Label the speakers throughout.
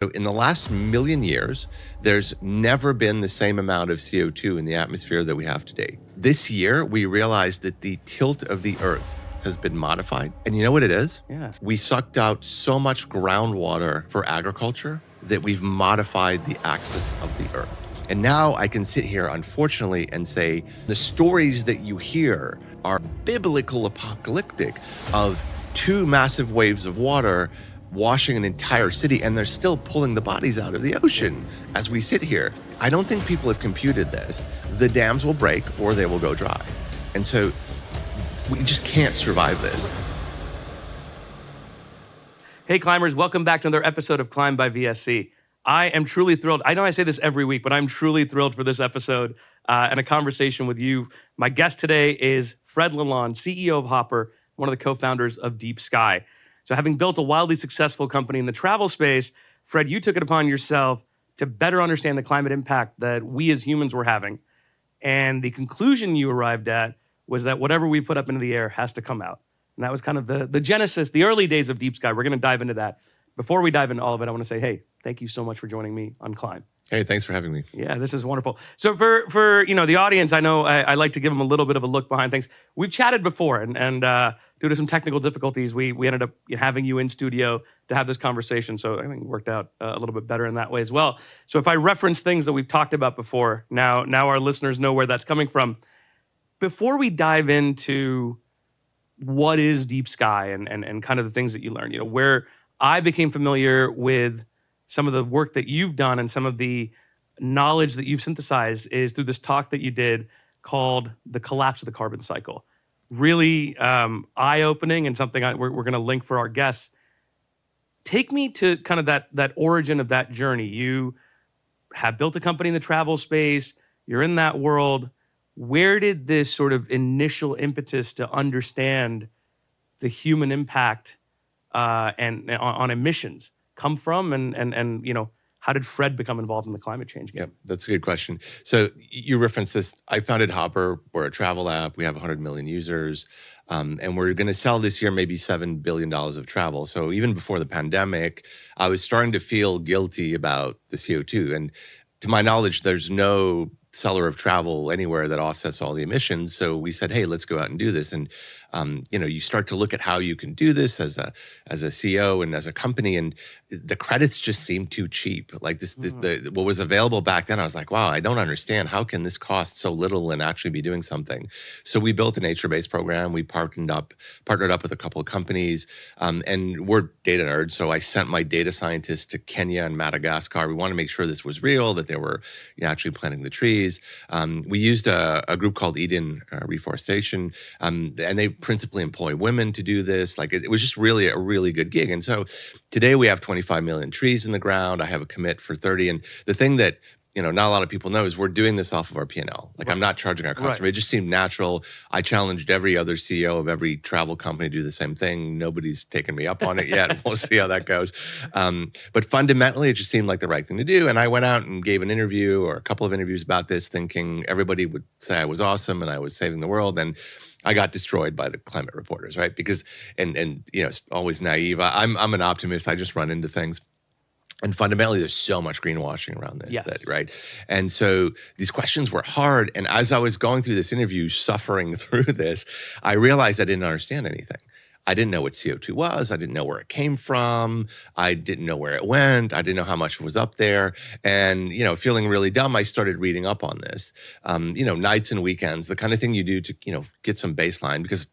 Speaker 1: So in the last million years, there's never been the same amount of CO2 in the atmosphere that we have today. This year, we realized that the tilt of the Earth has been modified. And you know what it is?
Speaker 2: Yeah.
Speaker 1: We sucked out so much groundwater for agriculture that we've modified the axis of the Earth. And now I can sit here, unfortunately, and say the stories that you hear are biblical apocalyptic of two massive waves of water washing an entire city, and they're still pulling the bodies out of the ocean as we sit here. I don't think people have computed this. The dams will break or they will go dry. And so we just can't survive this.
Speaker 2: Hey climbers, welcome back to another episode of Climb by VSC. I am truly thrilled. I know I say this every week, but I'm truly thrilled for this episode and a conversation with you. My guest today is Fred Lalonde, CEO of Hopper, one of the co-founders of Deep Sky. So having built a wildly successful company in the travel space, Fred, you took it upon yourself to better understand the climate impact that we as humans were having. And the conclusion you arrived at was that whatever we put up into the air has to come out. And that was kind of the genesis, the early days of Deep Sky. We're going to dive into that. Before we dive into all of it, I want to say, hey, thank you so much for joining me on Climb.
Speaker 1: Hey, thanks for having me.
Speaker 2: Yeah, this is wonderful. So for the audience, I know I like to give them a little bit of a look behind things. We've chatted before, and due to some technical difficulties, we ended up having you in studio to have this conversation. So I think it worked out a little bit better in that way as well. So if I reference things that we've talked about before, now our listeners know where that's coming from. Before we dive into what is Deep Sky and kind of the things that you learned, where I became familiar with some of the work that you've done and some of the knowledge that you've synthesized is through this talk that you did called The Collapse of the Carbon Cycle. Really eye-opening and something we're going to link for our guests. Take me to kind of that origin of that journey. You have built a company in the travel space. You're in that world. Where did this sort of initial impetus to understand the human impact and on emissions come from, and how did Fred become involved in the climate change game?
Speaker 1: Yeah, that's a good question. So you referenced this. I founded Hopper. We're a travel app. We have 100 million users, and we're going to sell this year maybe $7 billion of travel. So even before the pandemic, I was starting to feel guilty about the CO2. And to my knowledge, there's no seller of travel anywhere that offsets all the emissions. So we said, hey, let's go out and do this. And you start to look at how you can do this as a CEO and as a company, and the credits just seem too cheap. Like what was available back then, I was like, wow, I don't understand. How can this cost so little and actually be doing something? So we built a nature-based program. We partnered up with a couple of companies, and we're data nerds. So I sent my data scientists to Kenya and Madagascar. We wanted to make sure this was real, that they were actually planting the trees. We used a group called Eden Reforestation, and they principally employ women to do this. Like it was just really a really good gig. And so today we have 25 million trees in the ground. I have a commit for 30. And the thing that not a lot of people know is we're doing this off of our P&L. Like, right. I'm not charging our customer. Right. It just seemed natural. I challenged every other CEO of every travel company to do the same thing. Nobody's taken me up on it yet. We'll see how that goes. But fundamentally, it just seemed like the right thing to do. And I went out and gave an interview or a couple of interviews about this, thinking everybody would say I was awesome and I was saving the world. And I got destroyed by the climate reporters, right? Because, and it's always naive. I'm an optimist. I just run into things. And fundamentally, there's so much greenwashing around this,
Speaker 2: yes.
Speaker 1: Right? And so these questions were hard. And as I was going through this interview, suffering through this, I realized I didn't understand anything. I didn't know what CO2 was. I didn't know where it came from. I didn't know where it went. I didn't know how much was up there. And, feeling really dumb, I started reading up on this. Nights and weekends, the kind of thing you do to, get some baseline, because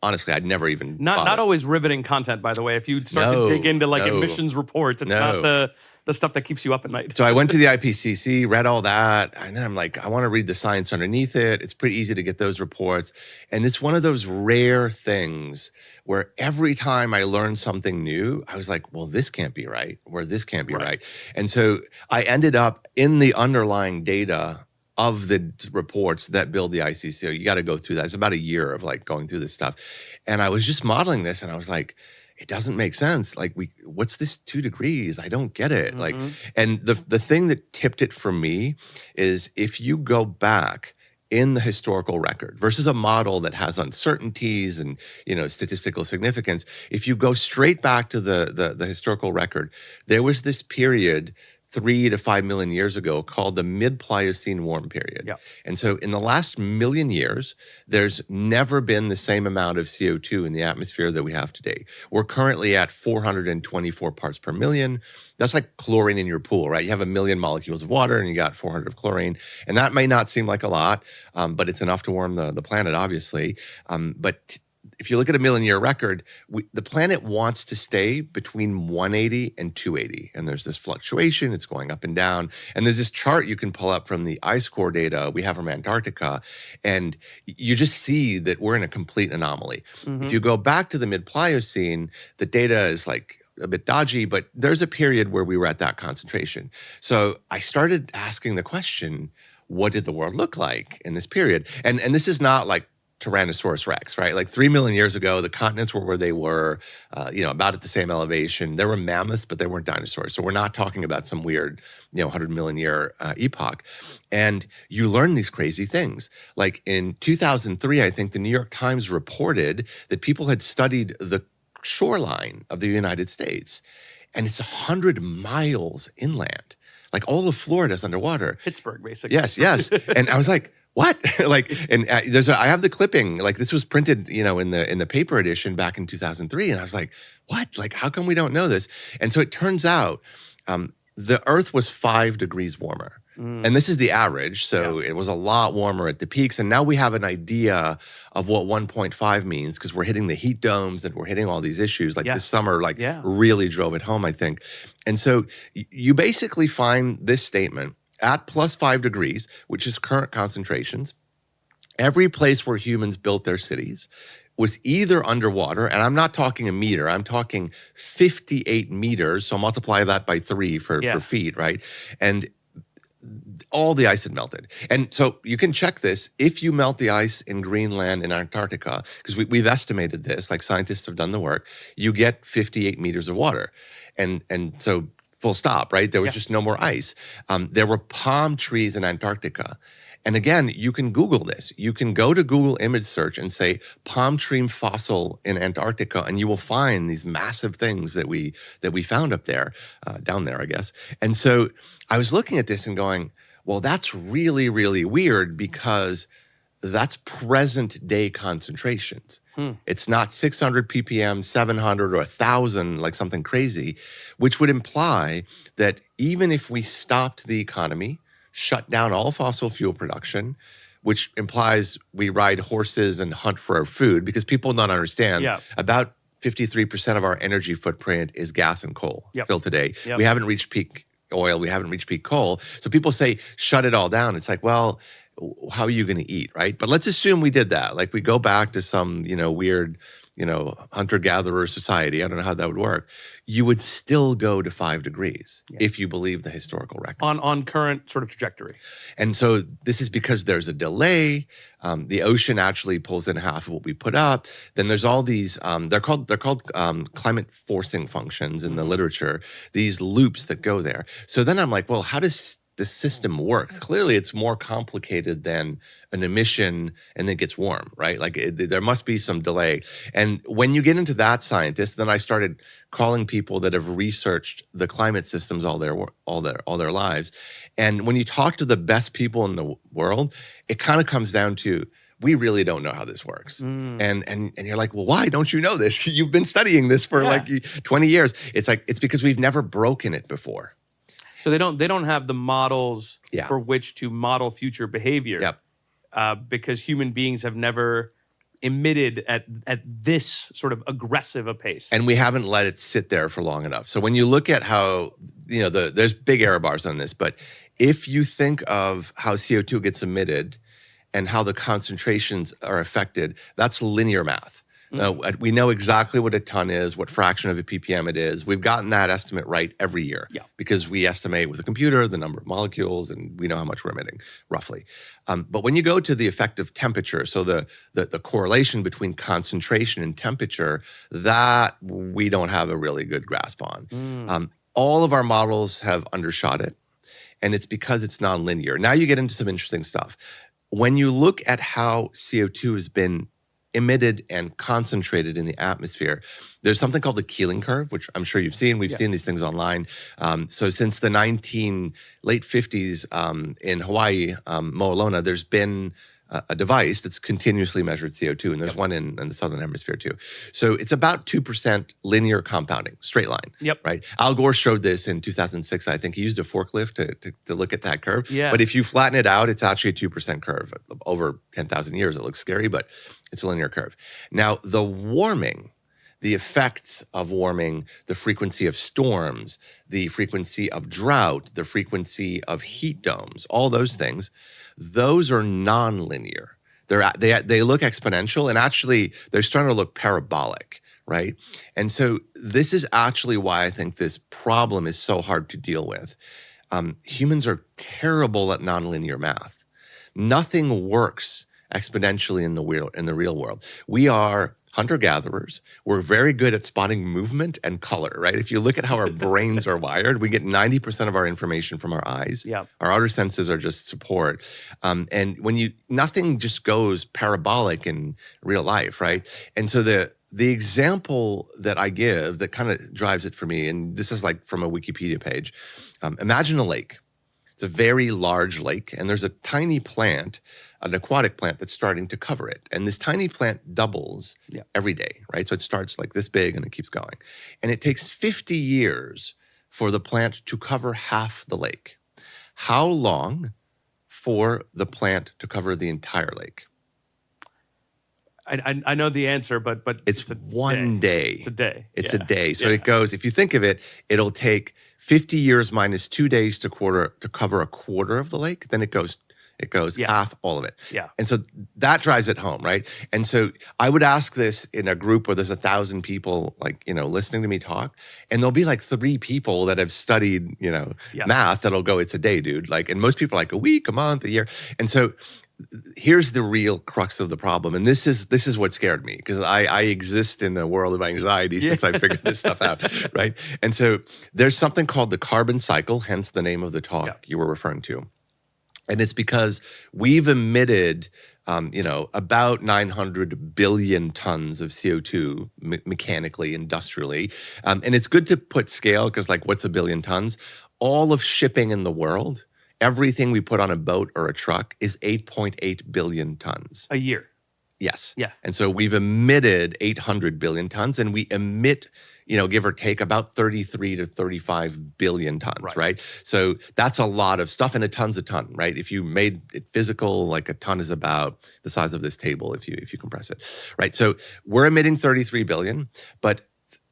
Speaker 1: honestly, I'd never even
Speaker 2: not always riveting content, by the way. If you start to dig into emissions reports, it's not the stuff that keeps you up at night.
Speaker 1: So I went to the IPCC, read all that, and then I'm like, I want to read the science underneath it. It's pretty easy to get those reports. And it's one of those rare things where every time I learned something new, I was like, well, this can't be right, or this can't be right. And so I ended up in the underlying data of the reports that build the ICC. You got to go through that. It's about a year of like going through this stuff. And I was just modeling this and I was like, it doesn't make sense. Like what's this 2 degrees? I don't get it. And the thing that tipped it for me is if you go back in the historical record versus a model that has uncertainties and statistical significance. If you go straight back to the historical record, there was this period 3 to 5 million years ago called the mid-Pliocene warm period.
Speaker 2: Yeah.
Speaker 1: And so in the last million years, there's never been the same amount of CO2 in the atmosphere that we have today. We're currently at 424 parts per million. That's like chlorine in your pool, right? You have 1 million molecules of water and you got 400 of chlorine. And that may not seem like a lot, but it's enough to warm the planet, obviously. But if you look at a million-year record, the planet wants to stay between 180 and 280. And there's this fluctuation. It's going up and down. And there's this chart you can pull up from the ice core data we have from Antarctica. And you just see that we're in a complete anomaly.
Speaker 2: Mm-hmm.
Speaker 1: If you go back to the mid-Pliocene, the data is like a bit dodgy, but there's a period where we were at that concentration. So I started asking the question, what did the world look like in this period? And this is not like Tyrannosaurus Rex, right? Like 3 million years ago, the continents were where they were, about at the same elevation. There were mammoths, but they weren't dinosaurs. So we're not talking about some weird, 100 million year epoch. And you learn these crazy things. Like in 2003, I think the New York Times reported that people had studied the shoreline of the United States, and it's 100 miles inland. Like all of Florida is underwater.
Speaker 2: Pittsburgh, basically.
Speaker 1: Yes. And I was like, what? I have the clipping. Like this was printed, in the paper edition back in 2003, and I was like, what? Like, how come we don't know this? And so it turns out the Earth was 5 degrees warmer. And this is the average, so it was a lot warmer at the peaks. And now we have an idea of what 1.5 means because we're hitting the heat domes and we're hitting all these issues. Like this summer, really drove it home, I think. And so you basically find this statement at plus 5 degrees, which is current concentrations. Every place where humans built their cities was either underwater, and I'm not talking a meter, I'm talking 58 meters. So multiply that by 3 for feet, right? And all the ice had melted. And so you can check this. If you melt the ice in Greenland and Antarctica, because we've estimated this, like scientists have done the work, you get 58 meters of water. And so full stop, right? There was just no more ice. There were palm trees in Antarctica. And again, you can Google this. You can go to Google image search and say palm tree fossil in Antarctica, and you will find these massive things that we found up there, down there, I guess. And so I was looking at this and going, well, that's really, really weird because that's present day concentrations. It's not 600 ppm, 700 or 1,000, like something crazy, which would imply that even if we stopped the economy, shut down all fossil fuel production, which implies we ride horses and hunt for our food, because people don't understand about 53% of our energy footprint is gas and coal still today. We haven't reached peak oil. We haven't reached peak coal. So people say, shut it all down. It's like, well, how are you going to eat, right? But let's assume we did that. Like we go back to some, weird, hunter-gatherer society. I don't know how that would work. You would still go to 5 degrees if you believe the historical record.
Speaker 2: On current sort of trajectory.
Speaker 1: And so this is because there's a delay. The ocean actually pulls in half of what we put up. Then there's all these, they're called climate forcing functions in the literature, these loops that go there. So then I'm like, well, how does the system work? Clearly, it's more complicated than an emission and then it gets warm, right? Like there must be some delay. And when you get into that scientist, then I started calling people that have researched the climate systems all their lives. And when you talk to the best people in the world, it kind of comes down to, we really don't know how this works. And you're like, well, why don't you know this? You've been studying this for like 20 years. It's like, it's because we've never broken it before.
Speaker 2: So they don't have the models for which to model future behavior, because human beings have never emitted at this sort of aggressive a pace,
Speaker 1: and we haven't let it sit there for long enough. So when you look at how there's big error bars on this, but if you think of how CO2 gets emitted and how the concentrations are affected, that's linear math. Now, we know exactly what a ton is, what fraction of a ppm it is. We've gotten that estimate right every year because we estimate with a computer the number of molecules and we know how much we're emitting, roughly. But when you go to the effective temperature, so the correlation between concentration and temperature, that we don't have a really good grasp on. All of our models have undershot it, and it's because it's nonlinear. Now you get into some interesting stuff. when you look at how CO2 has been emitted and concentrated in the atmosphere, there's something called the Keeling curve, which I'm sure you've seen. We've seen these things online. So since the late 50s in Hawaii, Mo'olona, there's been a device that's continuously measured CO2, and there's one in the southern hemisphere too. So it's about 2% linear compounding, straight line. Right. Al Gore showed this in 2006. I think he used a forklift to look at that curve. But if you flatten it out, it's actually a 2% curve over 10,000 years. It looks scary, but it's a linear curve. Now, the effects of warming, the frequency of storms, the frequency of drought, the frequency of heat domes, all those things, those are nonlinear. They look exponential, and actually they're starting to look parabolic, right? And so this is actually why I think this problem is so hard to deal with. Humans are terrible at nonlinear math. Nothing works exponentially in the real world. We are hunter-gatherers. We're very good at spotting movement and color, right? If you look at how our brains are wired, we get 90% of our information from our eyes. Our outer senses are just support. And nothing just goes parabolic in real life, right? And so the example that I give that kind of drives it for me, and this is like from a Wikipedia page, imagine a lake. It's a very large lake, and there's a tiny plant, an aquatic plant that's starting to cover it. And this tiny plant doubles every day, right? So it starts like this big and it keeps going. And it takes 50 years for the plant to cover half the lake. How long for the plant to cover the entire lake?
Speaker 2: I know the answer, but
Speaker 1: it's one day.
Speaker 2: It's a day.
Speaker 1: It's a day. So it goes, if you think of it, it'll take 50 years minus 2 days to cover a quarter of the lake. Then it goes half, all of it. And so that drives it home, right? And so I would ask this in a group where there's 1,000 people, listening to me talk, and there'll be like 3 people that have studied, math that'll go, it's a day, dude. And most people are like a week, a month, a year. And so here's the real crux of the problem. And this is what scared me, because I exist in a world of anxiety since I figured this stuff out, right? And so there's something called the carbon cycle, hence the name of the talk you were referring to. And it's because we've emitted, about 900 billion tons of CO2 mechanically, industrially. And it's good to put scale, because what's a billion tons? All of shipping in the world, everything we put on a boat or a truck is 8.8 billion tons.
Speaker 2: A year.
Speaker 1: Yes. And so we've emitted 800 billion tons, and we emit, give or take, about 33 to 35 billion tons, right? So that's a lot of stuff, and a ton's a ton, right? If you made it physical, a ton is about the size of this table if you compress it, right? So we're emitting 33 billion, but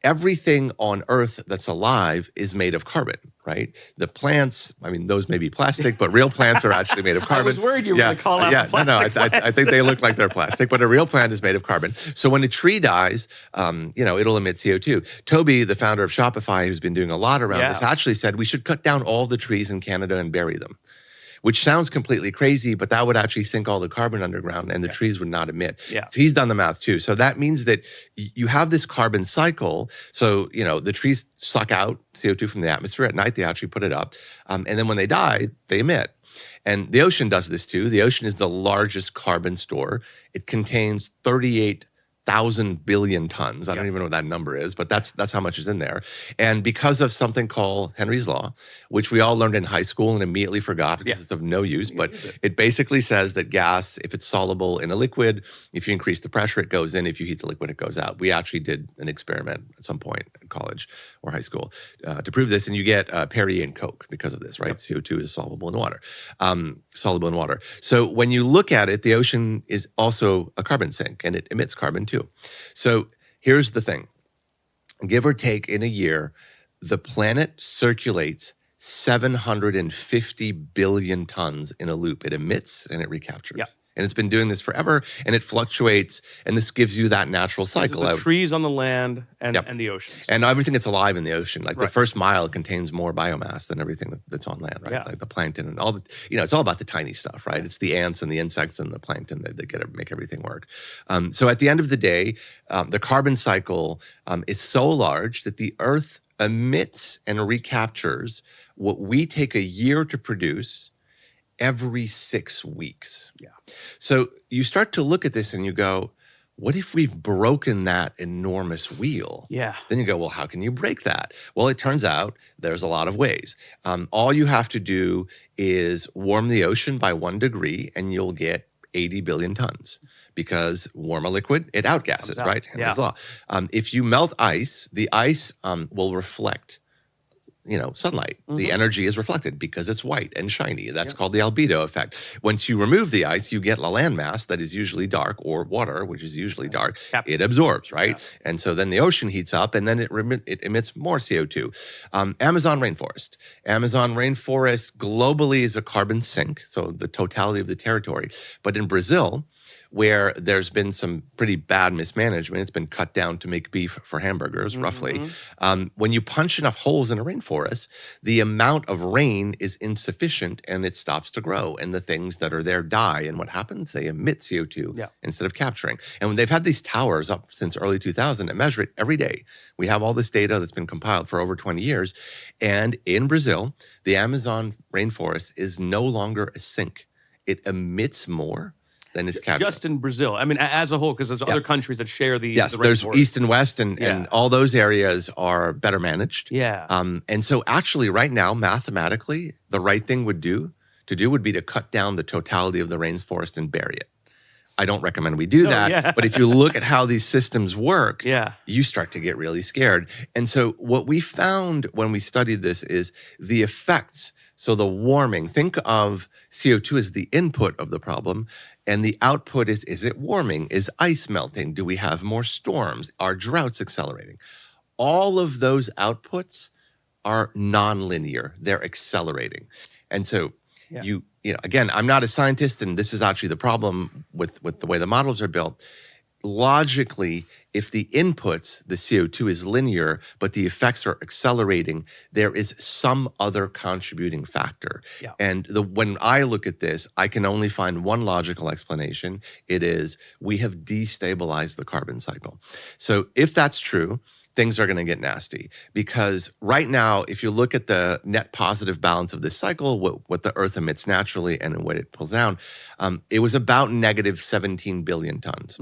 Speaker 1: everything on Earth that's alive is made of carbon, right? The plants, those may be plastic, but real plants are actually made of carbon.
Speaker 2: I was worried you were going to call out the plastic
Speaker 1: I think they look like they're plastic, but a real plant is made of carbon. So when a tree dies, it'll emit CO2. Toby, the founder of Shopify, who's been doing a lot around this, actually said we should cut down all the trees in Canada and bury them, which sounds completely crazy, but that would actually sink all the carbon underground, and the trees would not emit. So he's done the math too. So that means that you have this carbon cycle. So, the trees suck out CO2 from the atmosphere. At night, they actually put it up. And then when they die, they emit. And the ocean does this too. The ocean is the largest carbon store. It contains 38,000 billion tons. I don't even know what that number is, but that's how much is in there. And because of something called Henry's Law, which we all learned in high school and immediately forgot because it's of no use, but it basically says that gas, if it's soluble in a liquid, if you increase the pressure, it goes in. If you heat the liquid, it goes out. We actually did an experiment at some point in college or high school to prove this, and you get Perrier and Coke because of this, right? CO2 is soluble in water. So when you look at it, the ocean is also a carbon sink, and it emits carbon too. So here's the thing. Give or take, in a year, the planet circulates 750 billion tons in a loop. It emits and it recaptures. And it's been doing this forever, and it fluctuates, and this gives you that natural cycle.
Speaker 2: The trees on the land and the oceans.
Speaker 1: And everything that's alive in the ocean. The first mile contains more biomass than everything that's on land, right? Like the plankton and all the, it's all about the tiny stuff, right? It's the ants and the insects and the plankton that get to make everything work. So at the end of the day, the carbon cycle is so large that the Earth emits and recaptures what we take a year to produce every 6 weeks.
Speaker 2: Yeah.
Speaker 1: So you start to look at this and you go, what if we've broken that enormous wheel?
Speaker 2: Yeah.
Speaker 1: Then you go, well, how can you break that? Well, it turns out there's a lot of ways. All you have to do is warm the ocean by 1 degree and you'll get 80 billion tons, because warm a liquid, it outgasses, right? Henry's law. If you melt ice, the ice will reflect sunlight. The energy is reflected because it's white and shiny. That's called the albedo effect. Once you remove the ice, you get a landmass that is usually dark, or water, which is usually dark. It absorbs, right? Yeah. And so then the ocean heats up and then it emits more CO2. Amazon rainforest. Amazon rainforest globally is a carbon sink, so the totality of the territory. But in Brazil, where there's been some pretty bad mismanagement, it's been cut down to make beef for hamburgers, roughly. When you punch enough holes in a rainforest, the amount of rain is insufficient and it stops to grow. And the things that are there die. And what happens? They emit CO2 instead of capturing. And when they've had these towers up since early 2000 that measure it every day, we have all this data that's been compiled for over 20 years. And in Brazil, the Amazon rainforest is no longer a sink. It emits more than it's captured.
Speaker 2: Just in Brazil. I mean, as a whole, because there's other countries that share the
Speaker 1: Yes, there's East and West, and all those areas are better managed.
Speaker 2: Yeah.
Speaker 1: And so actually right now, mathematically, the right thing would be to cut down the totality of the rainforest and bury it. I don't recommend we do that, but if you look at how these systems work, you start to get really scared. And so what we found when we studied this is the effects. So the warming, think of CO2 as the input of the problem, and the output is it warming? Is ice melting? Do we have more storms? Are droughts accelerating? All of those outputs are nonlinear. They're accelerating. And so again, I'm not a scientist, and this is actually the problem with the way the models are built. Logically, if the inputs, the CO2 is linear, but the effects are accelerating, there is some other contributing factor.
Speaker 2: Yeah.
Speaker 1: And when I look at this, I can only find one logical explanation. It is we have destabilized the carbon cycle. So if that's true, things are going to get nasty, because right now, if you look at the net positive balance of this cycle, what the Earth emits naturally and what it pulls down, it was about negative 17 billion tons.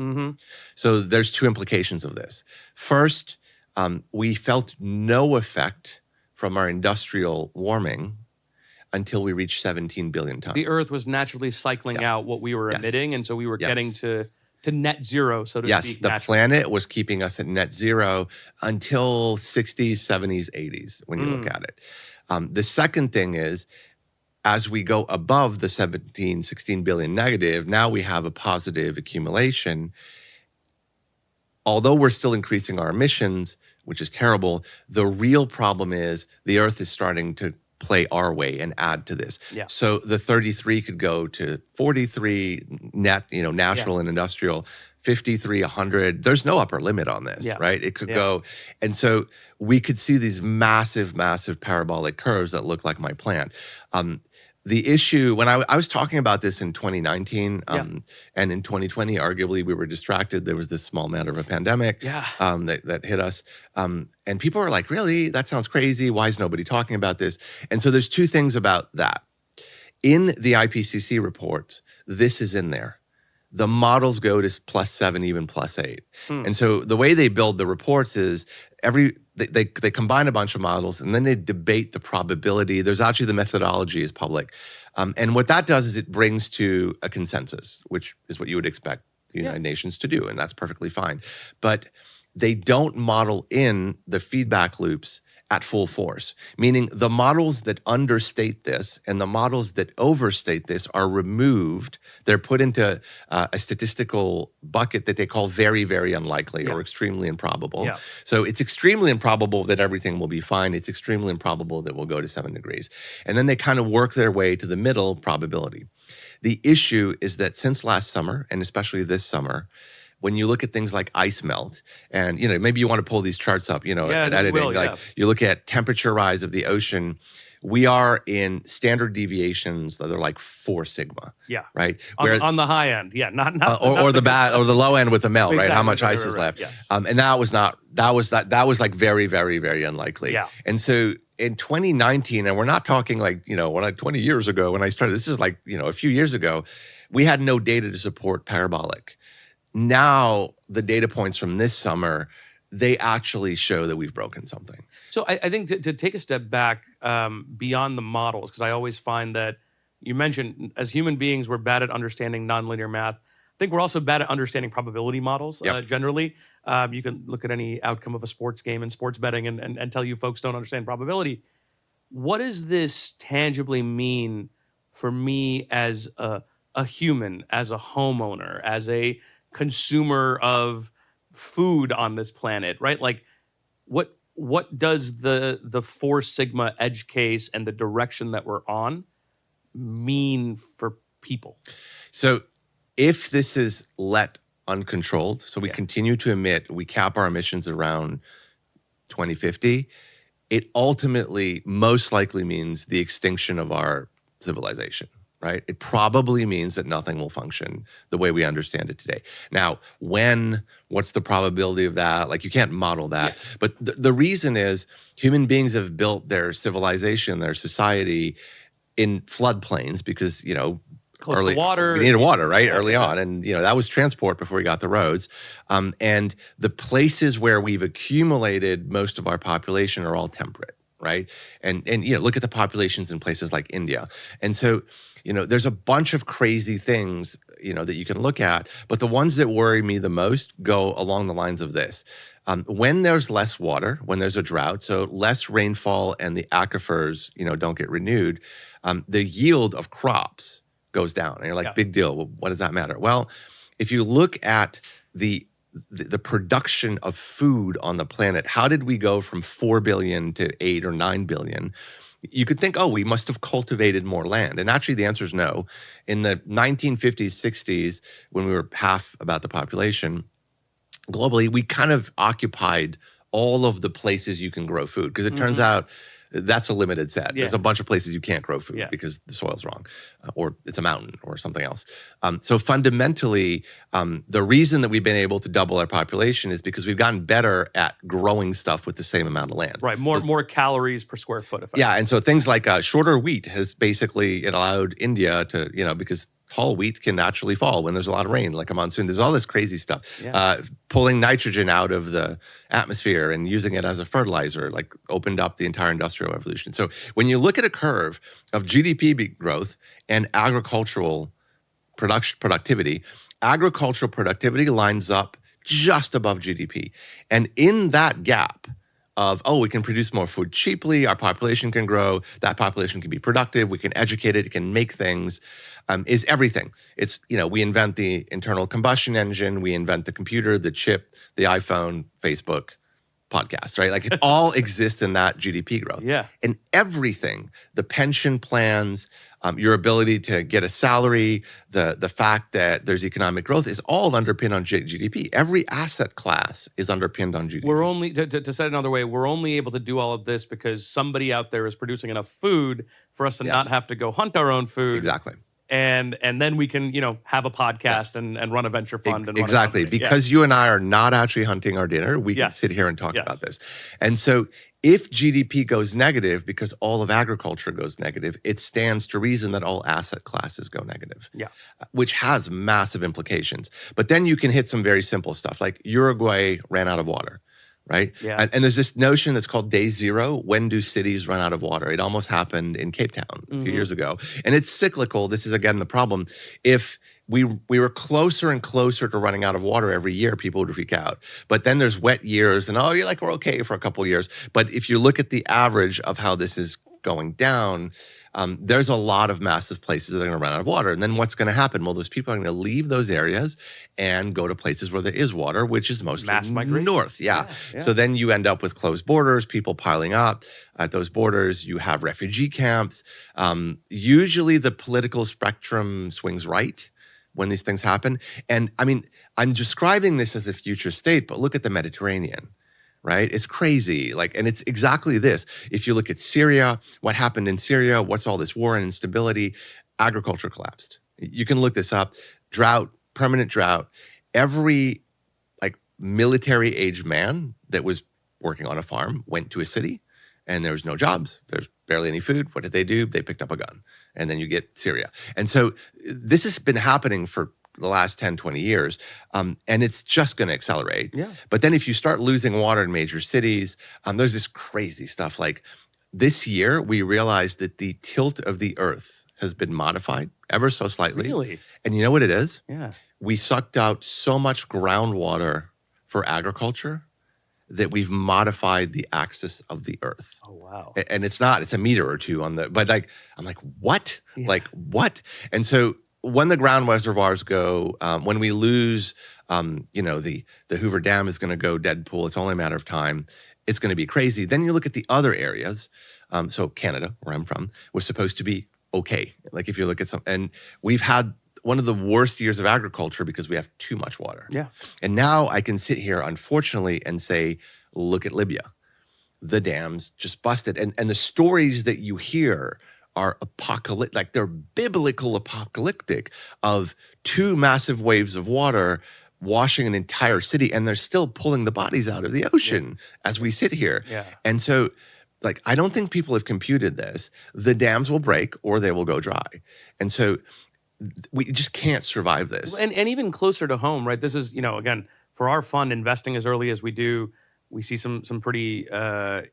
Speaker 1: So there's two implications of this. First, we felt no effect from our industrial warming until we reached 17 billion tons.
Speaker 2: The Earth was naturally cycling out what we were emitting, and so we were getting to net zero, so to speak.
Speaker 1: Yes, the planet was keeping us at net zero until 60s, 70s, 80s, when you look at it. The second thing is, as we go above the 17, 16 billion negative, now we have a positive accumulation. Although we're still increasing our emissions, which is terrible, the real problem is the Earth is starting to play our way and add to this. So the 33 could go to 43 net, natural and industrial, 53, 100. There's no upper limit on this, right? It could go. And so we could see these massive, massive parabolic curves that look like my plant. The issue, when I was talking about this in 2019, and in 2020, arguably we were distracted. There was this small matter of a pandemic that hit us. And people are like, really? That sounds crazy. Why is nobody talking about this? And so there's two things about that. In the IPCC report, this is in there. The models go to +7, even +8. And so the way they build the reports is they combine a bunch of models and then they debate the probability. There's actually the methodology is public. And what that does is it brings to a consensus, which is what you would expect the United Nations to do, and that's perfectly fine. But they don't model in the feedback loops at full force, meaning the models that understate this and the models that overstate this are removed. They're put into a statistical bucket that they call very, very unlikely or extremely improbable. So it's extremely improbable that everything will be fine. It's extremely improbable that we'll go to 7 degrees. And then they kind of work their way to the middle probability. The issue is that since last summer, and especially this summer, when you look at things like ice melt, and maybe you want to pull these charts up, at editing, you look at temperature rise of the ocean, we are in standard deviations that are like 4 sigma. Right.
Speaker 2: On the high end, not
Speaker 1: or the low end with the melt, right? How much ice is left?
Speaker 2: Yes.
Speaker 1: And that was like very, very, very unlikely. And so in 2019, and we're not talking like, when 20 years ago when I started, this is like, a few years ago, we had no data to support parabolic. Now, the data points from this summer, they actually show that we've broken something.
Speaker 2: So I think to take a step back beyond the models, because I always find that you mentioned as human beings, we're bad at understanding nonlinear math. I think we're also bad at understanding probability models generally. You can look at any outcome of a sports game and sports betting and tell you folks don't understand probability. What does this tangibly mean for me as a human, as a homeowner, as a consumer of food on this planet, right? Like what does the 4 sigma edge case and the direction that we're on mean for people?
Speaker 1: So if this is let uncontrolled, so we continue to emit, we cap our emissions around 2050, it ultimately most likely means the extinction of our civilization, right? It probably means that nothing will function the way we understand it today. Now, what's the probability of that? Like, you can't model that. But the reason is human beings have built their civilization, their society in floodplains because,
Speaker 2: Close to water.
Speaker 1: We needed water, right? Early on. And, that was transport before we got the roads. And the places where we've accumulated most of our population are all temperate, right? And look at the populations in places like India. And so, there's a bunch of crazy things, that you can look at. But the ones that worry me the most go along the lines of this. When there's less water, when there's a drought, so less rainfall and the aquifers, don't get renewed, the yield of crops goes down. And you're like, big deal. Well, what does that matter? Well, if you look at the production of food on the planet, how did we go from 4 billion to 8 or 9 billion? You could think, we must have cultivated more land. And actually, the answer is no. In the 1950s, 60s, when we were half about the population, globally, we kind of occupied all of the places you can grow food because it turns out that's a limited set. There's a bunch of places you can't grow food because the soil's wrong or it's a mountain or something else. So fundamentally, the reason that we've been able to double our population is because we've gotten better at growing stuff with the same amount of land.
Speaker 2: Right, more calories per square foot.
Speaker 1: And so things like shorter wheat has basically allowed India to, because tall wheat can naturally fall when there's a lot of rain, like a monsoon. There's all this crazy stuff. Pulling nitrogen out of the atmosphere and using it as a fertilizer, like opened up the entire industrial revolution. So when you look at a curve of GDP growth and agricultural productivity, agricultural productivity lines up just above GDP. And in that gap of, we can produce more food cheaply, our population can grow, that population can be productive, we can educate it can make things, is everything. It's, we invent the internal combustion engine, we invent the computer, the chip, the iPhone, Facebook, podcast, right? Like it all exists in that GDP growth. And everything, the pension plans, your ability to get a salary, the fact that there's economic growth is all underpinned on GDP. Every asset class is underpinned on GDP.
Speaker 2: We're only, to say it another way, we're only able to do all of this because somebody out there is producing enough food for us to not have to go hunt our own food.
Speaker 1: Exactly.
Speaker 2: And then we can, have a podcast and run a venture fund. And
Speaker 1: exactly. Because you and I are not actually hunting our dinner, we can sit here and talk about this. And so if GDP goes negative because all of agriculture goes negative, it stands to reason that all asset classes go negative, which has massive implications. But then you can hit some very simple stuff like Uruguay ran out of water. Right? And there's this notion that's called day zero. When do cities run out of water? It almost happened in Cape Town a few years ago. And it's cyclical. This is, again, the problem. If we were closer and closer to running out of water every year, people would freak out. But then there's wet years and, you're like, we're okay for a couple of years. But if you look at the average of how this is going down, there's a lot of massive places that are going to run out of water. And then what's going to happen? Well, those people are going to leave those areas and go to places where there is water, which is mostly
Speaker 2: mass migration.
Speaker 1: North. So then you end up with closed borders, people piling up at those borders. You have refugee camps. Usually the political spectrum swings right when these things happen. And I mean, I'm describing this as a future state, but look at the Mediterranean. Right? It's crazy. And it's exactly this. If you look at Syria, what happened in Syria, what's all this war and instability? Agriculture collapsed. You can look this up. Drought, permanent drought. Every military-aged man that was working on a farm went to a city and there's no jobs. There's barely any food. What did they do? They picked up a gun. And then you get Syria. And so this has been happening for the last 10, 20 years, and it's just going to accelerate.
Speaker 2: Yeah.
Speaker 1: But then if you start losing water in major cities, there's this crazy stuff. Like this year, we realized that the tilt of the Earth has been modified ever so slightly.
Speaker 2: Really?
Speaker 1: And you know what it is?
Speaker 2: Yeah.
Speaker 1: We sucked out so much groundwater for agriculture that we've modified the axis of the Earth.
Speaker 2: Oh, wow.
Speaker 1: And it's a meter or two on the, but like, I'm like, what?
Speaker 2: Yeah.
Speaker 1: Like, what? And so when the ground reservoirs go, when we lose, the Hoover Dam is going to go Deadpool. It's only a matter of time. It's going to be crazy. Then you look at the other areas. So Canada, where I'm from, was supposed to be okay. Like if you look at and we've had one of the worst years of agriculture because we have too much water.
Speaker 2: Yeah.
Speaker 1: And now I can sit here, unfortunately, and say, look at Libya. The dams just busted. And the stories that you hear are apocalyptic, like they're biblical apocalyptic of 2 massive waves of water washing an entire city, and they're still pulling the bodies out of the ocean as we sit here.
Speaker 2: Yeah.
Speaker 1: And so, like, I don't think people have computed this. The dams will break or they will go dry. And so we just can't survive this.
Speaker 2: And even closer to home, right? This is, again, for our fund, investing as early as we do, we see some pretty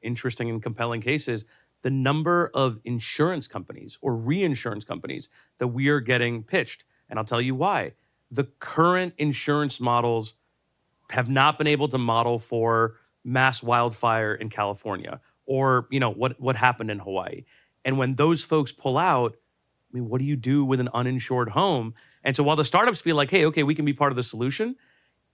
Speaker 2: interesting and compelling cases. The number of insurance companies or reinsurance companies that we are getting pitched. And I'll tell you why. The current insurance models have not been able to model for mass wildfire in California or, what happened in Hawaii. And when those folks pull out, I mean, what do you do with an uninsured home? And so while the startups feel like, hey, okay, we can be part of the solution,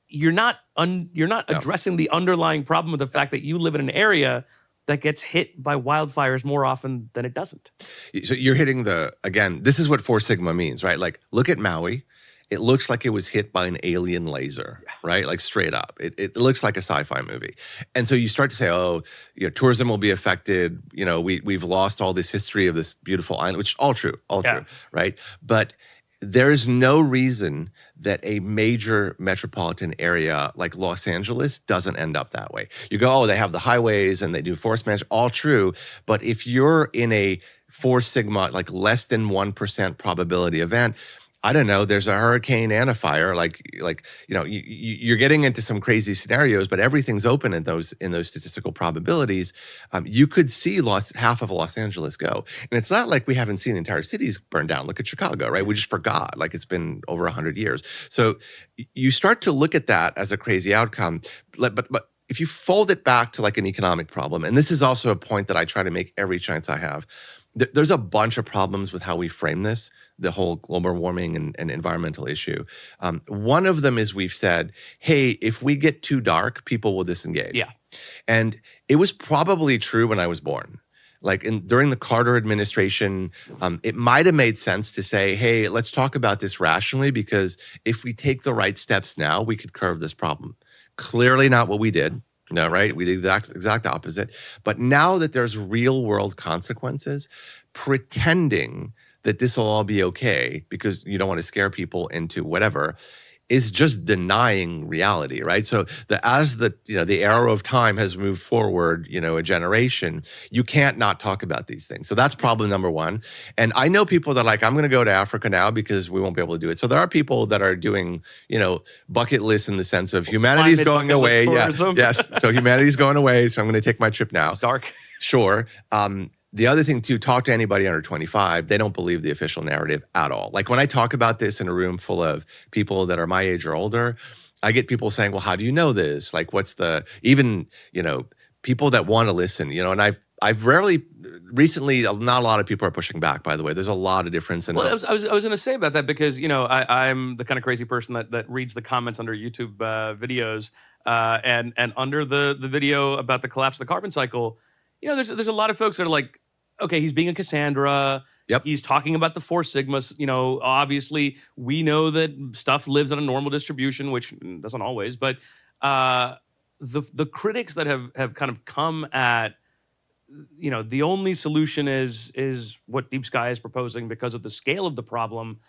Speaker 2: you're not addressing the underlying problem of the fact that you live in an area that gets hit by wildfires more often than it doesn't.
Speaker 1: So you're hitting this is what 4 Sigma means, right? Like, look at Maui. It looks like it was hit by an alien laser, right? Like straight up. It looks like a sci-fi movie. And so you start to say, tourism will be affected. We've lost all this history of this beautiful island, which is all true, right? But there's no reason that a major metropolitan area like Los Angeles doesn't end up that way. You go, they have the highways and they do forest management, all true. But if you're in a 4 Sigma, like less than 1% probability event, I don't know, there's a hurricane and a fire, you're getting into some crazy scenarios, but everything's open in those statistical probabilities. You could see half of Los Angeles go. And it's not like we haven't seen entire cities burn down. Look at Chicago, right? We just forgot, like it's been over 100 years. So you start to look at that as a crazy outcome. But if you fold it back to like an economic problem, and this is also a point that I try to make every chance I have, there's a bunch of problems with how we frame this, the whole global warming and environmental issue. One of them is we've said, hey, if we get too dark, people will disengage.
Speaker 2: Yeah.
Speaker 1: And it was probably true when I was born. Like during the Carter administration, it might have made sense to say, hey, let's talk about this rationally, because if we take the right steps now, we could curb this problem. Clearly not what we did. No, right? We did the exact opposite. But now that there's real world consequences, pretending that this will all be okay because you don't want to scare people into whatever is just denying reality, right? So as the arrow of time has moved forward, a generation, you can't not talk about these things. So that's problem number one. And I know people that are like, I'm going to go to Africa now because we won't be able to do it. So there are people that are doing, bucket lists in the sense of humanity's going away. Yeah, yes. So humanity's going away. So I'm going to take my trip now.
Speaker 2: It's dark.
Speaker 1: Sure. The other thing too, talk to anybody under 25, they don't believe the official narrative at all. Like when I talk about this in a room full of people that are my age or older, I get people saying, well, how do you know this? Like people that want to listen, and I've recently, not a lot of people are pushing back, by the way. There's a lot of difference in
Speaker 2: I was going to say about that because, I'm the kind of crazy person that reads the comments under YouTube videos and under the video about the collapse of the carbon cycle. There's a lot of folks that are like, okay, he's being a Cassandra.
Speaker 1: Yep.
Speaker 2: He's talking about the 4 Sigmas. Obviously, we know that stuff lives on a normal distribution, which doesn't always. But the critics that have kind of come at, the only solution is what Deep Sky is proposing because of the scale of the problem.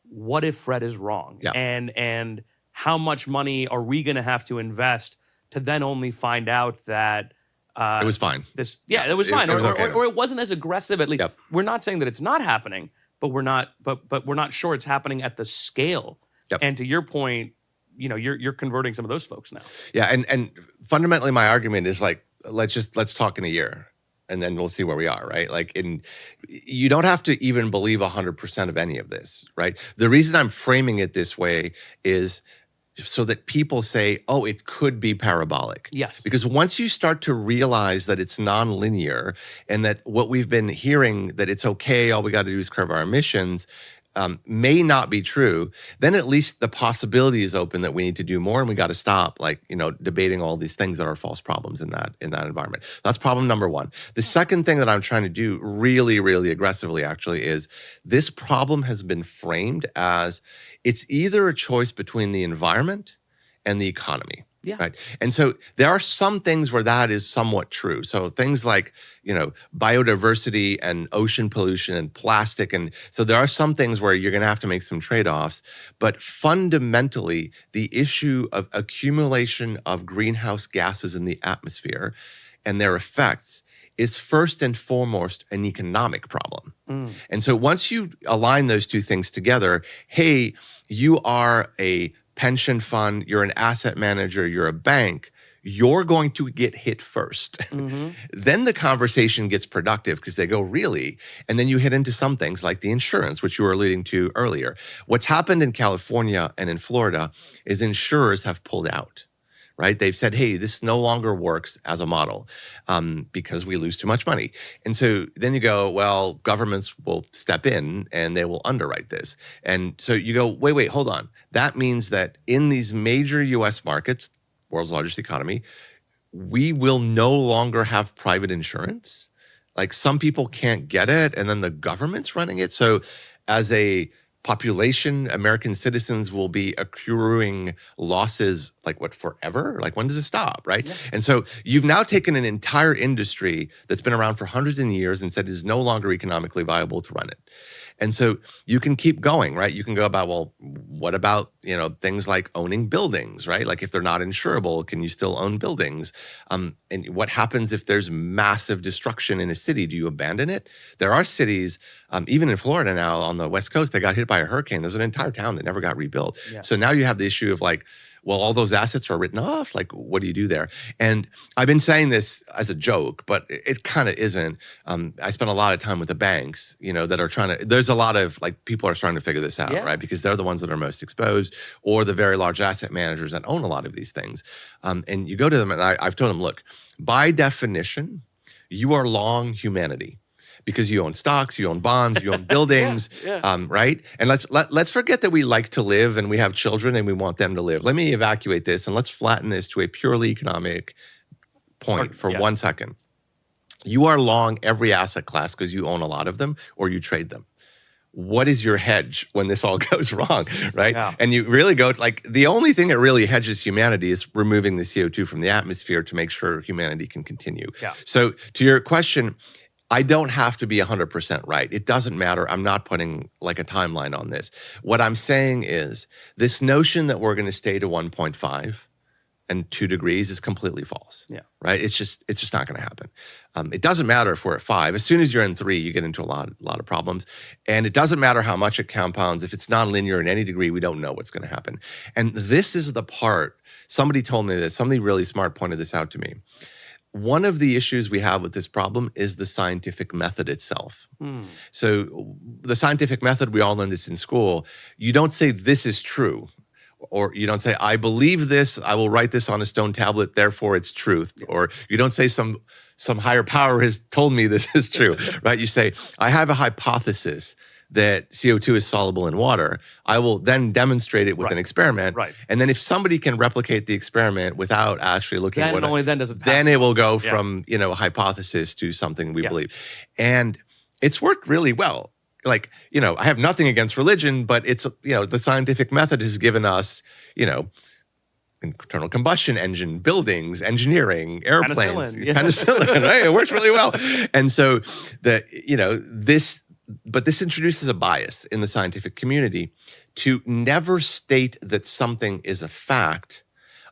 Speaker 2: What if Fred is wrong?
Speaker 1: Yeah.
Speaker 2: And how much money are we going to have to invest to then only find out that
Speaker 1: It was fine.
Speaker 2: It was fine,
Speaker 1: It was okay.
Speaker 2: or it wasn't as aggressive. At least
Speaker 1: Yep.
Speaker 2: we're not saying that it's not happening, but we're not sure it's happening at the scale.
Speaker 1: Yep.
Speaker 2: And to your point, you're converting some of those folks now.
Speaker 1: Yeah, and fundamentally, my argument is like, let's talk in a year, and then we'll see where we are, right? Like, you don't have to even believe 100% of any of this, right? The reason I'm framing it this way is so that people say, oh, it could be parabolic.
Speaker 2: Yes.
Speaker 1: Because once you start to realize that it's nonlinear and that what we've been hearing, that it's okay, all we got to do is curb our emissions, may not be true, then at least the possibility is open that we need to do more, and we got to stop debating all these things that are false problems in that environment. That's problem number one. The second thing that I'm trying to do really, really aggressively actually is this problem has been framed as it's either a choice between the environment and the economy.
Speaker 2: Yeah.
Speaker 1: Right. And so there are some things where that is somewhat true. So things like, biodiversity and ocean pollution and plastic. And so there are some things where you're going to have to make some trade-offs. But fundamentally, the issue of accumulation of greenhouse gases in the atmosphere and their effects is first and foremost an economic problem. And so once you align those two things together, hey, you are a pension fund, you're an asset manager, you're a bank, you're going to get hit first. Then the conversation gets productive because they go, really? And then you hit into some things like the insurance, which you were alluding to earlier. What's happened in California and in Florida is insurers have pulled out. Right? They've said, hey, this no longer works as a model because we lose too much money. And so then you go, well, governments will step in and they will underwrite this. And so you go, wait, hold on. That means that in these major US markets, world's largest economy, we will no longer have private insurance. Like some people can't get it and then the government's running it. So as a population, American citizens will be accruing losses forever? Like when does it stop, right? Yeah. And so you've now taken an entire industry that's been around for hundreds of years and said it is no longer economically viable to run it. And so you can keep going, right? You can go about, well, what about, things like owning buildings, right? Like if they're not insurable, can you still own buildings? And what happens if there's massive destruction in a city? Do you abandon it? There are cities, even in Florida now on the West Coast, they got hit by a hurricane. There's an entire town that never got rebuilt. Yeah. So now you have the issue of well, all those assets are written off. Like, what do you do there? And I've been saying this as a joke, but it kind of isn't. I spent a lot of time with the banks, that are trying to, there's a lot of people are starting to figure this out, right? Because they're the ones that are most exposed, or the very large asset managers that own a lot of these things. And you go to them and I've told them, look, by definition, you are long humanity. Because you own stocks, you own bonds, you own buildings, right? And let's forget that we like to live and we have children and we want them to live. Let me evacuate this and let's flatten this to a purely economic point for 1 second. You are long every asset class because you own a lot of them or you trade them. What is your hedge when this all goes wrong, right? Yeah. And you really go the only thing that really hedges humanity is removing the CO2 from the atmosphere to make sure humanity can continue. Yeah. So to your question, I don't have to be 100% right. It doesn't matter. I'm not putting a timeline on this. What I'm saying is this notion that we're going to stay to 1.5 and 2 degrees is completely false. Yeah. Right? It's just not going to happen. It doesn't matter if we're at 5. As soon as you're in 3, you get into a lot of problems. And it doesn't matter how much it compounds. If it's nonlinear in any degree, we don't know what's going to happen. And this is the part, somebody told me this, somebody really smart pointed this out to me. One of the issues we have with this problem is the scientific method itself. So the scientific method, we all learned this in school. You don't say this is true, or you don't say I believe this, I will write this on a stone tablet, therefore it's truth. Or you don't say some higher power has told me this is true, right? You say I have a hypothesis that CO2 is soluble in water. I will then demonstrate it with an experiment. Right. And then if somebody can replicate the experiment without actually looking at what
Speaker 2: then does it pass.
Speaker 1: Then it will go from, a hypothesis to something we believe. And it's worked really well. I have nothing against religion, but it's, the scientific method has given us, internal combustion engine, buildings, engineering, airplanes, penicillin, right? It works really well. And so this introduces a bias in the scientific community to never state that something is a fact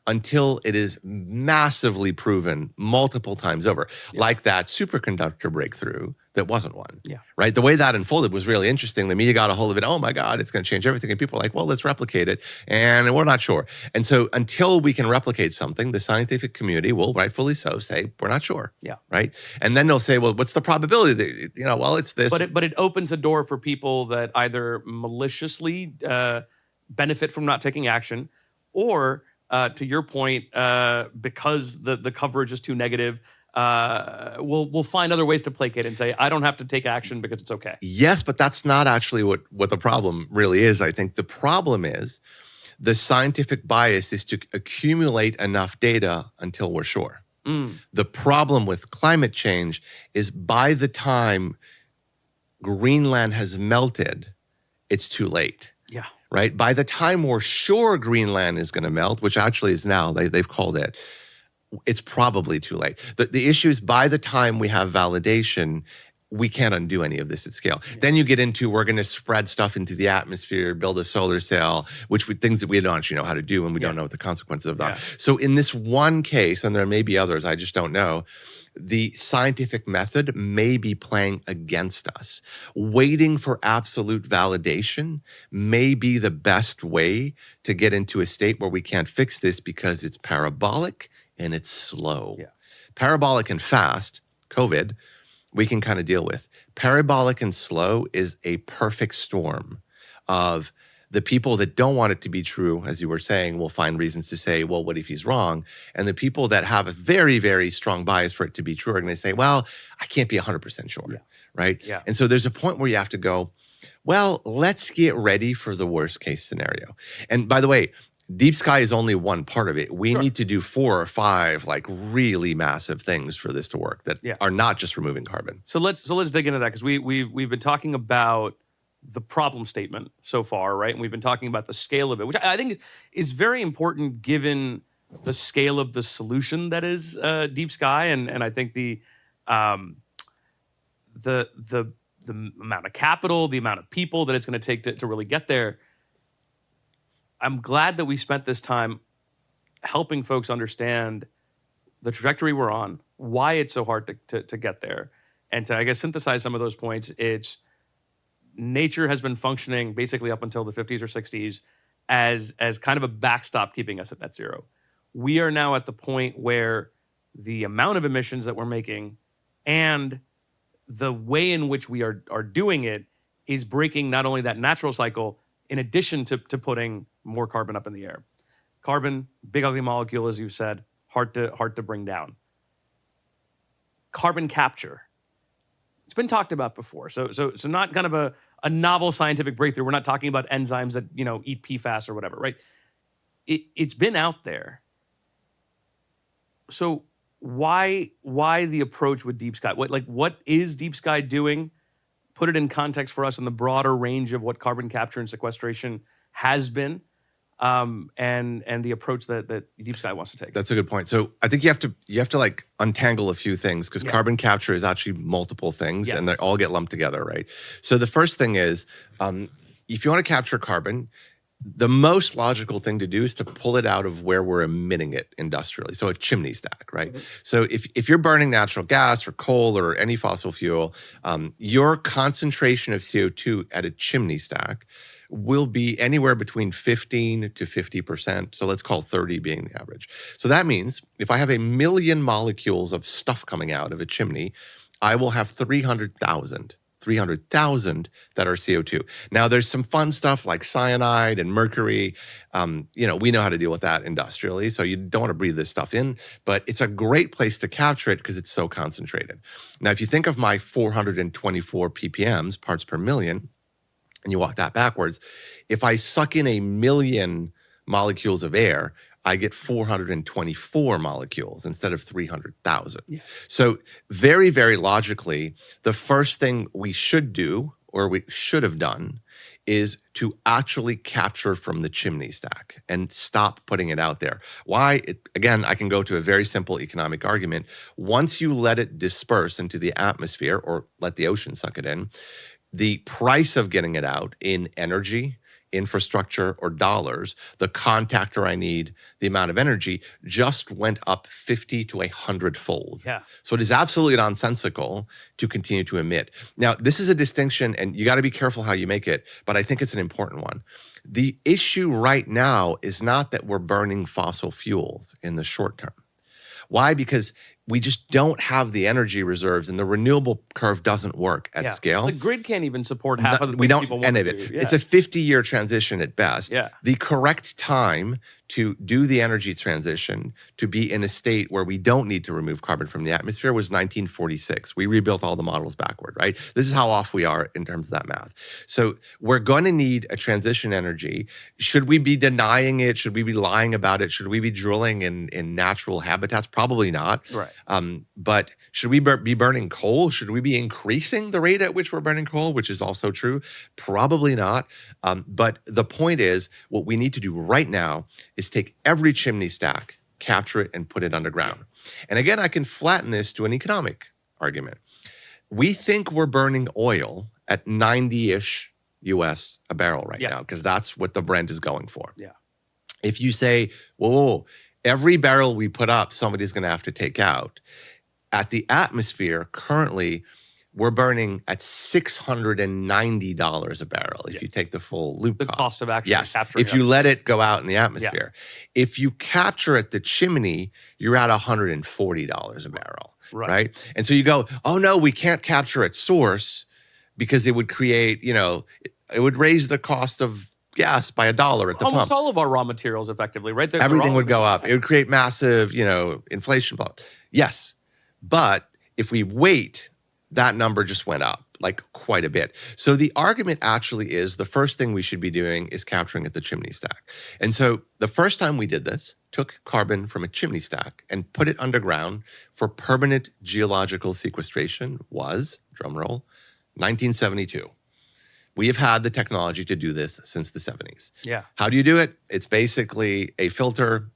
Speaker 1: until it is massively proven multiple times over, like that superconductor breakthrough that wasn't one.
Speaker 2: Yeah.
Speaker 1: Right? The way that unfolded was really interesting. The media got a hold of it. Oh my God, it's going to change everything. And people are like, well, let's replicate it. And we're not sure. And so until we can replicate something, the scientific community will rightfully so say, we're not sure.
Speaker 2: Yeah.
Speaker 1: Right? And then they'll say, well, what's the probability that, well, it's this.
Speaker 2: But it opens a door for people that either maliciously benefit from not taking action, or to your point, because the coverage is too negative, we'll find other ways to placate and say, I don't have to take action because it's okay.
Speaker 1: Yes, but that's not actually what the problem really is. I think the problem is the scientific bias is to accumulate enough data until we're sure. The problem with climate change is by the time Greenland has melted, it's too late.
Speaker 2: Yeah.
Speaker 1: Right? By the time we're sure Greenland is going to melt, which actually is now, they've called it, it's probably too late. The issue is by the time we have validation, we can't undo any of this at scale. Yeah. Then you get into, we're going to spread stuff into the atmosphere, build a solar cell, things that we don't actually know how to do, and we don't know what the consequences of that. So in this one case, and there may be others, I just don't know, the scientific method may be playing against us. Waiting for absolute validation may be the best way to get into a state where we can't fix this because it's parabolic and it's slow. Yeah. Parabolic and fast, COVID, we can kind of deal with. Parabolic and slow is a perfect storm of the people that don't want it to be true, as you were saying, will find reasons to say, well, what if he's wrong? And the people that have a very, very strong bias for it to be true are going to say, well, I can't be 100% sure, right? Yeah. And so there's a point where you have to go, well, let's get ready for the worst case scenario. And by the way, deep sky is only one part of it. We need to do 4 or 5 really massive things for this to work that are not just removing carbon.
Speaker 2: So let's dig into that, because we've been talking about the problem statement so far, right? And we've been talking about the scale of it, which I think is very important given the scale of the solution that is deep sky, and I think the amount of capital, the amount of people that it's going to take to really get there. I'm glad that we spent this time helping folks understand the trajectory we're on, why it's so hard to get there, and to, I guess, synthesize some of those points. It's nature has been functioning basically up until the 50s or 60s as kind of a backstop keeping us at net zero. We are now at the point where the amount of emissions that we're making and the way in which we are doing it is breaking not only that natural cycle, in addition to putting more carbon up in the air. Carbon, big ugly molecule, as you said, hard to bring down. Carbon capture. It's been talked about before. So not kind of a novel scientific breakthrough. We're not talking about enzymes that, eat PFAS or whatever, right? It's been out there. So why the approach with deep sky? What is deep sky doing? Put it in context for us in the broader range of what carbon capture and sequestration has been, and the approach that deep sky wants to take.
Speaker 1: That's a good point. So I think you have to untangle a few things, because carbon capture is actually multiple things, and they all get lumped together, right? So the first thing is, if you want to capture carbon, the most logical thing to do is to pull it out of where we're emitting it industrially. So a chimney stack, right? Mm-hmm. So if you're burning natural gas or coal or any fossil fuel, your concentration of CO2 at a chimney stack will be anywhere between 15 to 50%. So let's call 30 being the average. So that means if I have 1 million molecules of stuff coming out of a chimney, I will have 300,000 that are CO2. Now, there's some fun stuff like cyanide and mercury. We know how to deal with that industrially, so you don't want to breathe this stuff in, but it's a great place to capture it because it's so concentrated. Now, if you think of my 424 ppms, parts per million, and you walk that backwards, if I suck in 1 million molecules of air, I get 424 molecules instead of 300,000. Yeah. So very, very logically, the first thing we should do, or we should have done, is to actually capture from the chimney stack and stop putting it out there. Why? Again, I can go to a very simple economic argument. Once you let it disperse into the atmosphere or let the ocean suck it in, the price of getting it out in energy, infrastructure or dollars, the contactor I need, the amount of energy just went up 50 to 100-fold.
Speaker 2: Yeah.
Speaker 1: So it is absolutely nonsensical to continue to emit. Now, this is a distinction, and you got to be careful how you make it, but I think it's an important one. The issue right now is not that we're burning fossil fuels in the short term. Why? Because we just don't have the energy reserves, and the renewable curve doesn't work at scale.
Speaker 2: The grid can't even support half of the
Speaker 1: we
Speaker 2: things
Speaker 1: don't
Speaker 2: people want
Speaker 1: any
Speaker 2: to
Speaker 1: of it.
Speaker 2: do. Yeah.
Speaker 1: It's a 50-year transition at best.
Speaker 2: Yeah.
Speaker 1: The correct time to do the energy transition, to be in a state where we don't need to remove carbon from the atmosphere, was 1946. We rebuilt all the models backward, right? This is how off we are in terms of that math. So we're going to need a transition energy. Should we be denying it? Should we be lying about it? Should we be drilling in natural habitats? Probably not.
Speaker 2: Right.
Speaker 1: But should we be burning coal? Should we be increasing the rate at which we're burning coal, which is also true? Probably not. But the point is, what we need to do right now is take every chimney stack, capture it, and put it underground. And again, I can flatten this to an economic argument. We think we're burning oil at 90-ish US a barrel right now, because that's what the Brent is going for.
Speaker 2: Yeah.
Speaker 1: If you say, whoa, every barrel we put up, somebody's going to have to take out. At the atmosphere, currently, we're burning at $690 a barrel if you take the full loop
Speaker 2: The cost of actually capturing
Speaker 1: if you let it go out in the atmosphere. If you capture at the chimney, you're at $140 a barrel, right? And so you go, oh no, we can't capture at source because it would create, it would raise the cost of gas by $1 at the pump.
Speaker 2: Almost all of our raw materials, effectively, right?
Speaker 1: Everything would go up. It would create massive, inflation. Yes, but if we wait, that number just went up like quite a bit. So the argument actually is the first thing we should be doing is capturing at the chimney stack. And so the first time we did this, took carbon from a chimney stack and put it underground for permanent geological sequestration was, drumroll, 1972. We have had the technology to do this since the 70s.
Speaker 2: Yeah.
Speaker 1: How do you do it? It's basically a filter.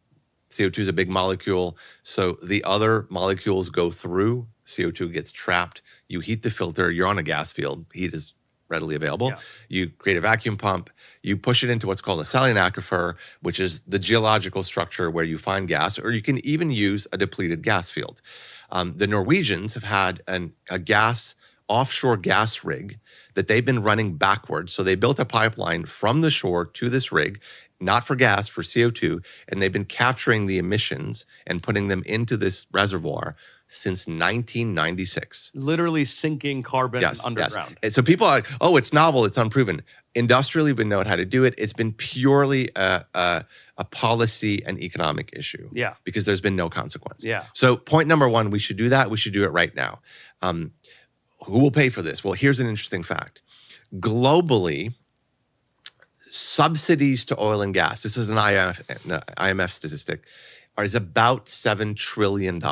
Speaker 1: CO2 is a big molecule. So the other molecules go through, CO2 gets trapped. You heat the filter, you're on a gas field. Heat is readily available.
Speaker 2: Yeah.
Speaker 1: You create a vacuum pump, you push it into what's called a saline aquifer, which is the geological structure where you find gas, or you can even use a depleted gas field. The Norwegians have had a offshore gas rig that they've been running backwards. So they built a pipeline from the shore to this rig, not for gas, for CO2, and they've been capturing the emissions and putting them into this reservoir since 1996.
Speaker 2: Literally sinking carbon underground.
Speaker 1: Yes. And so people are like, oh, it's novel, it's unproven. Industrially, we know how to do it. It's been purely a policy and economic issue.
Speaker 2: Yeah.
Speaker 1: Because there's been no consequence.
Speaker 2: Yeah.
Speaker 1: So point number one, we should do that. We should do it right now. Who will pay for this? Well, here's an interesting fact. Globally, subsidies to oil and gas, this is an IMF statistic, is about $7 trillion.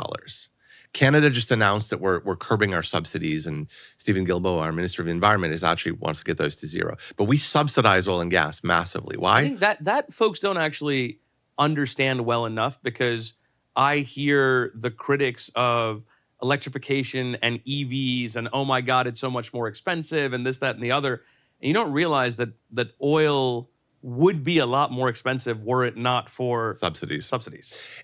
Speaker 1: Canada just announced that we're curbing our subsidies, and Stephen Guilbeault, our Minister of the Environment, wants to get those to zero. But we subsidize oil and gas massively. Why?
Speaker 2: I think that folks don't actually understand well enough, because I hear the critics of electrification and EVs and, oh my God, it's so much more expensive and this, that, and the other. And you don't realize that oil would be a lot more expensive were it not for
Speaker 1: subsidies.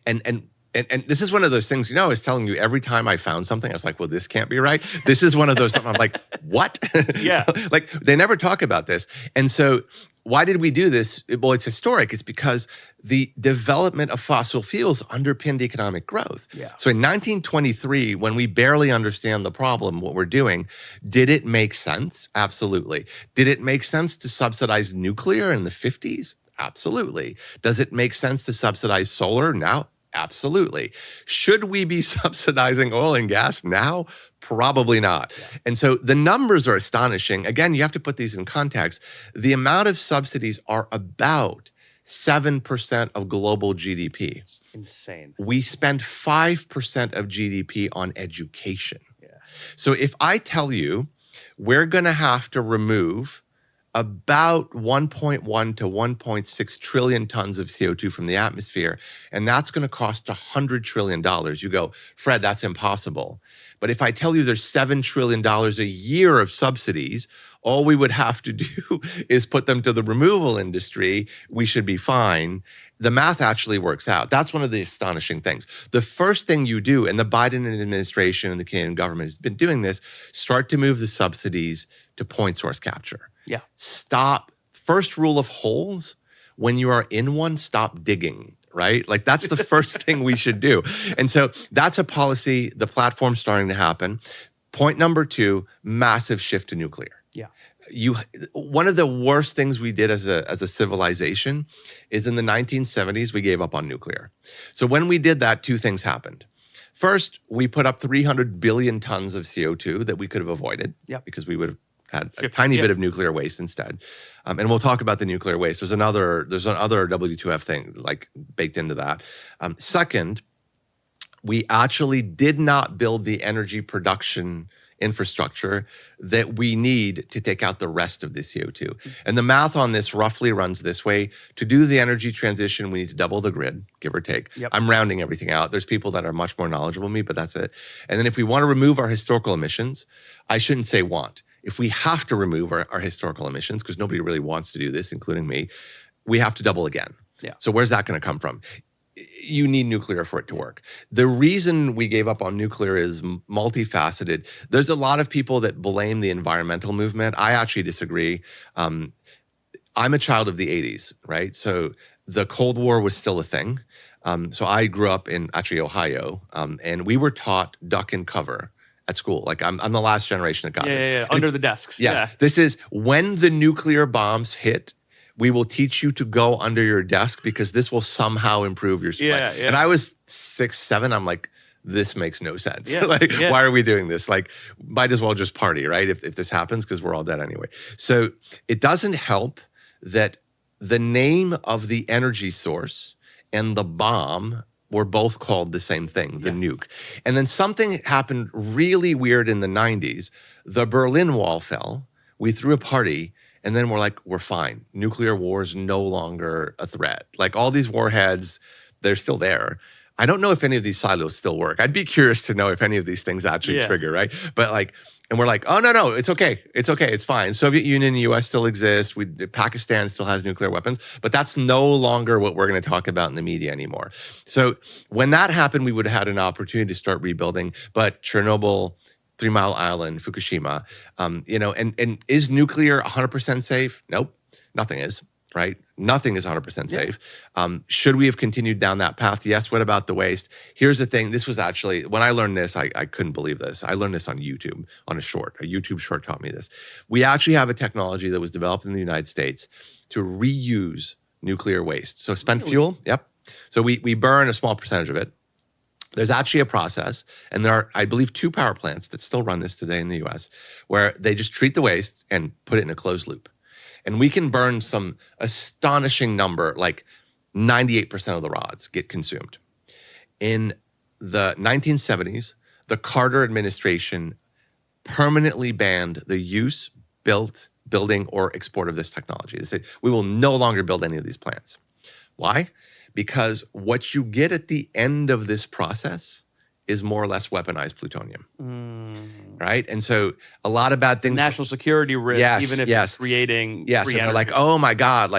Speaker 2: And
Speaker 1: And this is one of those things, I was telling you, every time I found something, I was like, well, this can't be right. This is one of those, I'm like, what?
Speaker 2: Yeah.
Speaker 1: Like, they never talk about this. And so why did we do this? Well, it's historic. It's because the development of fossil fuels underpinned economic growth.
Speaker 2: Yeah.
Speaker 1: So in 1923, when we barely understand the problem, what we're doing, did it make sense? Absolutely. Did it make sense to subsidize nuclear in the 50s? Absolutely. Does it make sense to subsidize solar now? Absolutely. Should we be subsidizing oil and gas now? Probably not. Yeah. And so the numbers are astonishing. Again, you have to put these in context. The amount of subsidies are about 7% of global GDP.
Speaker 2: It's insane.
Speaker 1: We spend 5% of GDP on education.
Speaker 2: Yeah.
Speaker 1: So if I tell you we're going to have to remove about 1.1 to 1.6 trillion tons of CO2 from the atmosphere. And that's going to cost $100 trillion. You go, Fred, that's impossible. But if I tell you there's $7 trillion a year of subsidies, all we would have to do is put them to the removal industry. We should be fine. The math actually works out. That's one of the astonishing things. The first thing you do, and the Biden administration and the Canadian government has been doing this, start to move the subsidies to point source capture.
Speaker 2: Yeah.
Speaker 1: Stop. First rule of holes, when you are in one, stop digging, right? Like that's the first thing we should do. And so that's a policy, the platform's starting to happen. Point number 2, massive shift to nuclear.
Speaker 2: Yeah.
Speaker 1: One of the worst things we did as a civilization is in the 1970s, we gave up on nuclear. So when we did that, 2 things happened. First, we put up 300 billion tons of CO2 that we could have avoided because we would have had a tiny bit of nuclear waste instead. And we'll talk about the nuclear waste. There's another W2F thing like baked into that. Second, we actually did not build the energy production infrastructure that we need to take out the rest of the CO2. And the math on this roughly runs this way. To do the energy transition, we need to double the grid, give or take. I'm rounding everything out. There's people that are much more knowledgeable than me, but that's it. And then if we want to remove our historical emissions, I shouldn't say want. If we have to remove our historical emissions, because nobody really wants to do this, including me, we have to double again. So where's that going to come from? You need nuclear for it to work. The reason we gave up on nuclear is multifaceted. There's a lot of people that blame the environmental movement. I actually disagree. I'm a child of the 80s, right? So the Cold War was still a thing. So I grew up in actually Ohio, and we were taught duck and cover at school. Like I'm the last generation that got this.
Speaker 2: Under the desks.
Speaker 1: Yes. This is when the nuclear bombs hit, we will teach you to go under your desk because this will somehow improve your supply. And I was 6, 7. I'm like, this makes no sense. Why are we doing this? Like, might as well just party, right? If this happens, because we're all dead anyway. So it doesn't help that the name of the energy source and the bomb were both called the same thing, the nuke. And then something happened really weird in the 90s. The Berlin Wall fell. We threw a party. And then we're like, we're fine. Nuclear war is no longer a threat. Like all these warheads, they're still there. I don't know if any of these silos still work. I'd be curious to know if any of these things actually trigger, right? But like, and we're like, oh, no, it's okay. It's okay. It's fine. Soviet Union, US still exists. Pakistan still has nuclear weapons, but that's no longer what we're going to talk about in the media anymore. So when that happened, we would have had an opportunity to start rebuilding. But Chernobyl, 3 Mile Island, Fukushima, and is nuclear 100% safe? Nope, nothing is, right? Nothing is 100% safe. Should we have continued down that path? Yes. What about the waste? Here's the thing. This was actually, when I learned this, I couldn't believe this. I learned this on YouTube, on a YouTube short taught me this. We actually have a technology that was developed in the United States to reuse nuclear waste. So spent fuel, So we burn a small percentage of it. There's actually a process, and there are, I believe, 2 power plants that still run this today in the US, where they just treat the waste and put it in a closed loop. And we can burn some astonishing number, like 98% of the rods get consumed. In the 1970s, the Carter administration permanently banned the use, building, or export of this technology. They said, we will no longer build any of these plants. Why? Because what you get at the end of this process is more or less weaponized plutonium, right? And so a lot of bad things.
Speaker 2: National security risk, even if it's creating free
Speaker 1: and they're
Speaker 2: energy.
Speaker 1: like, oh my God,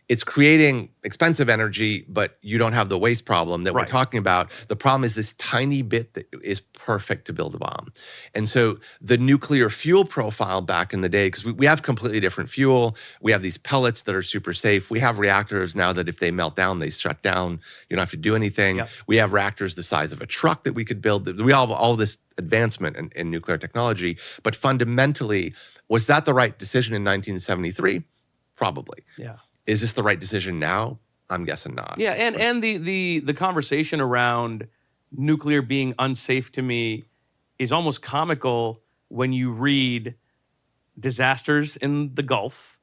Speaker 1: it's creating expensive energy, but you don't have the waste problem that we're talking about. The problem is this tiny bit that is perfect to build a bomb. And so the nuclear fuel profile back in the day, because we have completely different fuel. We have these pellets that are super safe. We have reactors now that if they melt down, they shut down. You don't have to do anything. We have reactors the size of a truck that we could build. We have all this advancement in nuclear technology. But fundamentally, was that the right decision in 1973? Probably. Is this the right decision now? I'm guessing not.
Speaker 2: And the conversation around nuclear being unsafe to me is almost comical when you read disasters in the Gulf,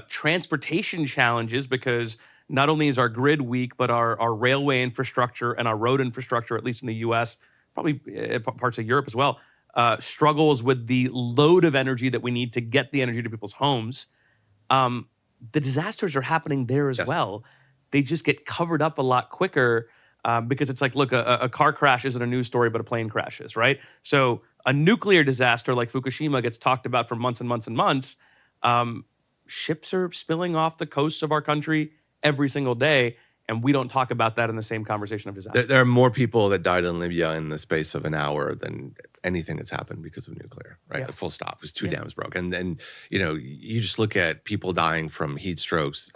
Speaker 2: transportation challenges, because not only is our grid weak, but our railway infrastructure and our road infrastructure, at least in the US, probably parts of Europe as well, struggles with the load of energy that we need to get the energy to people's homes, the disasters are happening there as
Speaker 1: Yes.
Speaker 2: well. They just get covered up a lot quicker because it's like, look, a car crash isn't a news story, but a plane crashes, right? So a nuclear disaster like Fukushima gets talked about for months and months and months. Ships are spilling off the coasts of our country every single day, and we don't talk about that in the same conversation of disaster.
Speaker 1: There are more people that died in Libya in the space of an hour than anything that's happened because of nuclear, right?
Speaker 2: Yeah.
Speaker 1: Full stop. It was two dams broke. And then, you just look at people dying from heat strokes.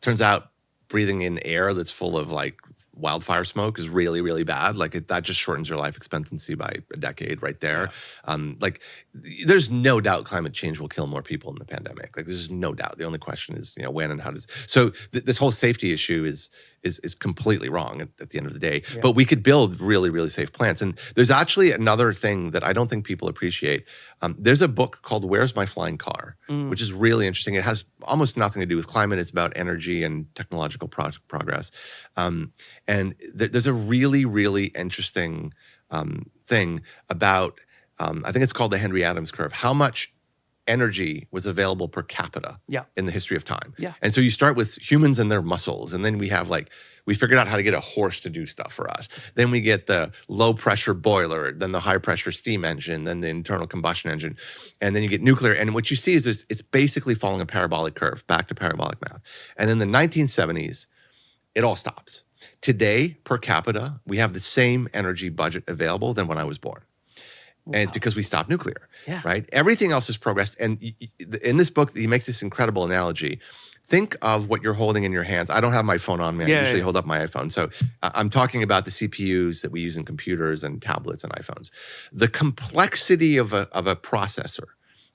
Speaker 1: Turns out breathing in air that's full of like wildfire smoke is really, really bad. Like that just shortens your life expectancy by a decade right there. Like there's no doubt climate change will kill more people in the pandemic. Like there's no doubt. The only question is, when and how does. So this whole safety issue is completely wrong at the end of the day. But we could build really, really safe plants. And there's actually another thing that I don't think people appreciate. There's a book called Where's My Flying Car, which is really interesting. It has almost nothing to do with climate. It's about energy and technological progress. And there's a really, really interesting thing about, I think it's called the Henry Adams curve, how much energy was available per capita in the history of time. And so you start with humans and their muscles, and then we figured out how to get a horse to do stuff for us. Then we get the low pressure boiler, then the high pressure steam engine, then the internal combustion engine, and then you get nuclear. And what you see is it's basically following a parabolic curve, back to parabolic math. And in the 1970s, it all stops. Today, per capita, we have the same energy budget available than when I was born. And it's because we stopped nuclear, right? Everything else has progressed. And in this book, he makes this incredible analogy. Think of what you're holding in your hands. I don't have my phone on me. I usually hold up my iPhone. So I'm talking about the CPUs that we use in computers and tablets and iPhones. The complexity of a processor,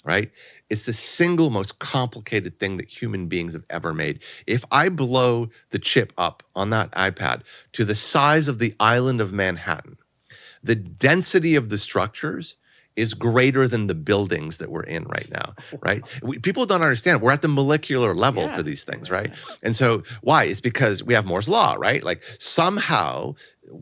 Speaker 1: right? It's the single most complicated thing that human beings have ever made. If I blow the chip up on that iPad to the size of the island of Manhattan, the density of the structures is greater than the buildings that we're in right now, right? People don't understand. We're at the molecular level for these things, right? And so why? It's because we have Moore's law, right? Like somehow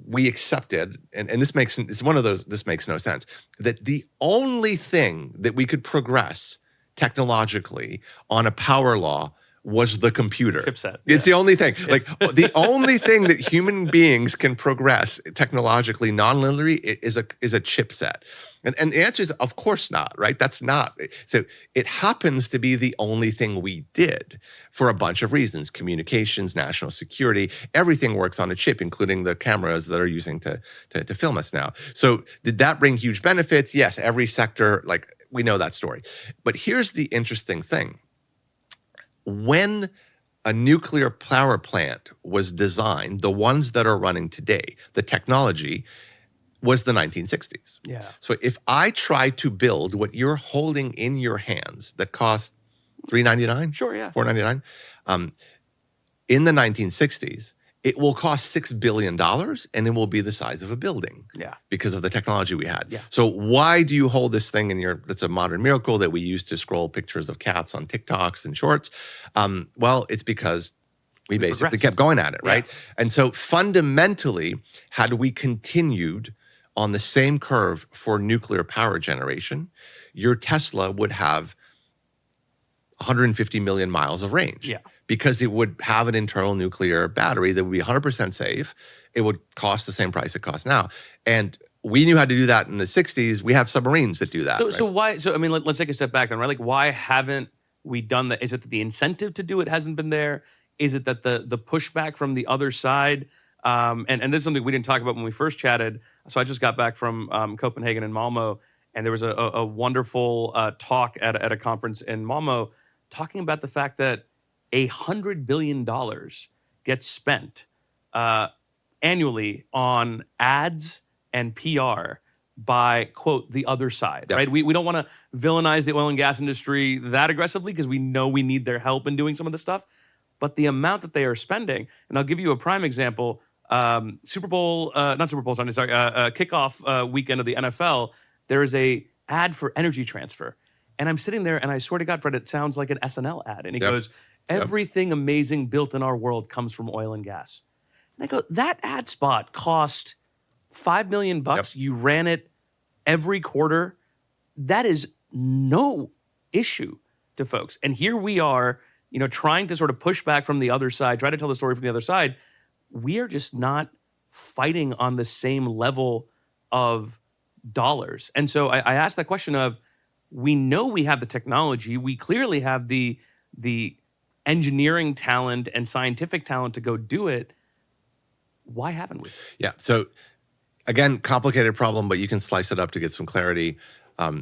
Speaker 1: we accepted, and this makes no sense, that the only thing that we could progress technologically on a power law was the computer.
Speaker 2: Chipset.
Speaker 1: It's the only thing. Like the only thing that human beings can progress technologically non-linearly is a chipset. And the answer is, of course not, right? That's not. So it happens to be the only thing we did for a bunch of reasons: communications, national security, everything works on a chip, including the cameras that are using to film us now. So did that bring huge benefits? Yes, every sector, like we know that story. But here's the interesting thing. When a nuclear power plant was designed, the ones that are running today, the technology was the 1960s. So if I try to build what you're holding in your hands that cost $399, $499, in the 1960s, it will cost $6 billion and it will be the size of a building because of the technology we had. So why do you hold this thing in that's a modern miracle that we use to scroll pictures of cats on TikToks and shorts? Well, it's because we basically kept going at it, right? And so fundamentally, had we continued on the same curve for nuclear power generation, your Tesla would have 150 million miles of range. Because it would have an internal nuclear battery that would be 100% safe. It would cost the same price it costs now. And we knew how to do that in the 60s. We have submarines that do that.
Speaker 2: So why? So I mean, let's take a step back then, right? Like, why haven't we done that? Is it that the incentive to do it hasn't been there? Is it that the pushback from the other side? And this is something we didn't talk about when we first chatted. So I just got back from Copenhagen and Malmo, and there was a wonderful talk at a conference in Malmo talking about the fact that $100 billion gets spent annually on ads and PR by, quote, the other side, right? We don't want to villainize the oil and gas industry that aggressively because we know we need their help in doing some of this stuff. But the amount that they are spending, and I'll give you a prime example, kickoff weekend of the NFL, there is a ad for Energy Transfer. And I'm sitting there and I swear to God, Fred, it sounds like an SNL ad. And he goes, everything amazing built in our world comes from oil and gas. And I go, that ad spot cost $5 million. You ran it every quarter, that is no issue to folks. And here we are, trying to sort of push back from the other side, try to tell the story from the other side. We are just not fighting on the same level of dollars. And so I asked that question of, we know we have the technology, we clearly have the engineering talent and scientific talent to go do it. Why haven't we?
Speaker 1: Yeah. So again, complicated problem, but you can slice it up to get some clarity.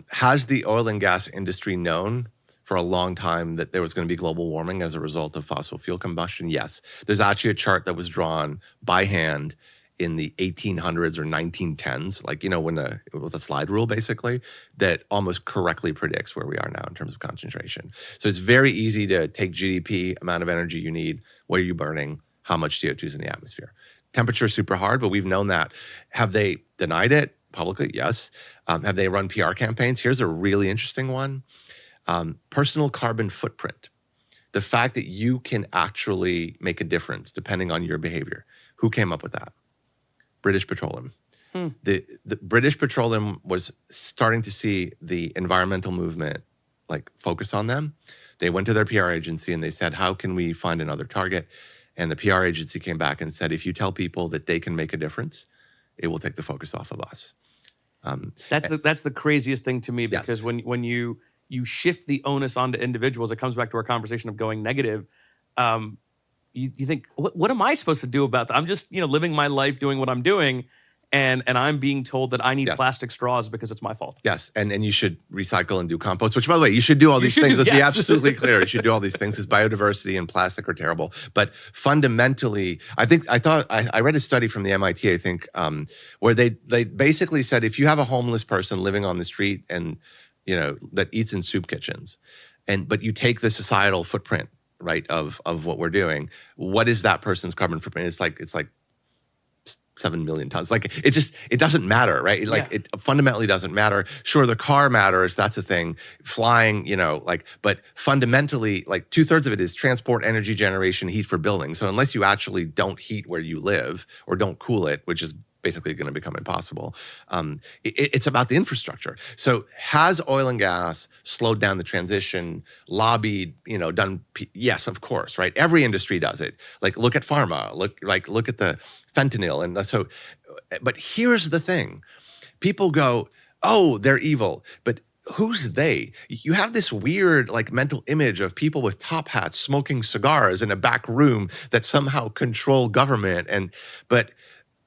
Speaker 1: Has the oil and gas industry known for a long time that there was going to be global warming as a result of fossil fuel combustion? Yes. There's actually a chart that was drawn by hand in the 1800s or 1910s, with a slide rule, basically, that almost correctly predicts where we are now in terms of concentration. So it's very easy to take GDP, amount of energy you need, what are you burning, how much CO2 is in the atmosphere. Temperature is super hard, but we've known that. Have they denied it publicly? Yes. Have they run PR campaigns? Here's a really interesting one. Personal carbon footprint. The fact that you can actually make a difference depending on your behavior. Who came up with that? British Petroleum. The British Petroleum was starting to see the environmental movement focus on them. They went to their PR agency and they said, how can we find another target? And the PR agency came back and said, if you tell people that they can make a difference, it will take the focus off of us.
Speaker 2: That's the craziest thing to me, because
Speaker 1: yes.
Speaker 2: when you shift the onus onto individuals, it comes back to our conversation of going negative. You think, what am I supposed to do about that? I'm just living my life doing what I'm doing, and I'm being told that I need plastic straws because it's my fault.
Speaker 1: Yes, and you should recycle and do compost, which, by the way, you should do all these things. Let's be absolutely clear. You should do all these things because biodiversity and plastic are terrible. But fundamentally, I read a study from the MIT, I think, where they basically said, if you have a homeless person living on the street and that eats in soup kitchens, but you take the societal footprint, right, of what we're doing, what is that person's carbon footprint? It's like 7 million tons. It doesn't matter, right? It fundamentally doesn't matter. Sure, the car matters, that's a thing. Flying, but fundamentally, 2/3 of it is transport, energy generation, heat for buildings. So unless you actually don't heat where you live or don't cool it, which is basically going to become impossible. It's about the infrastructure. So has oil and gas slowed down the transition, lobbied, done? Yes, of course, right? Every industry does it. Look at pharma, look at the fentanyl. And so, but here's the thing. People go, oh, they're evil. But who's they? You have this weird mental image of people with top hats smoking cigars in a back room that somehow control government. But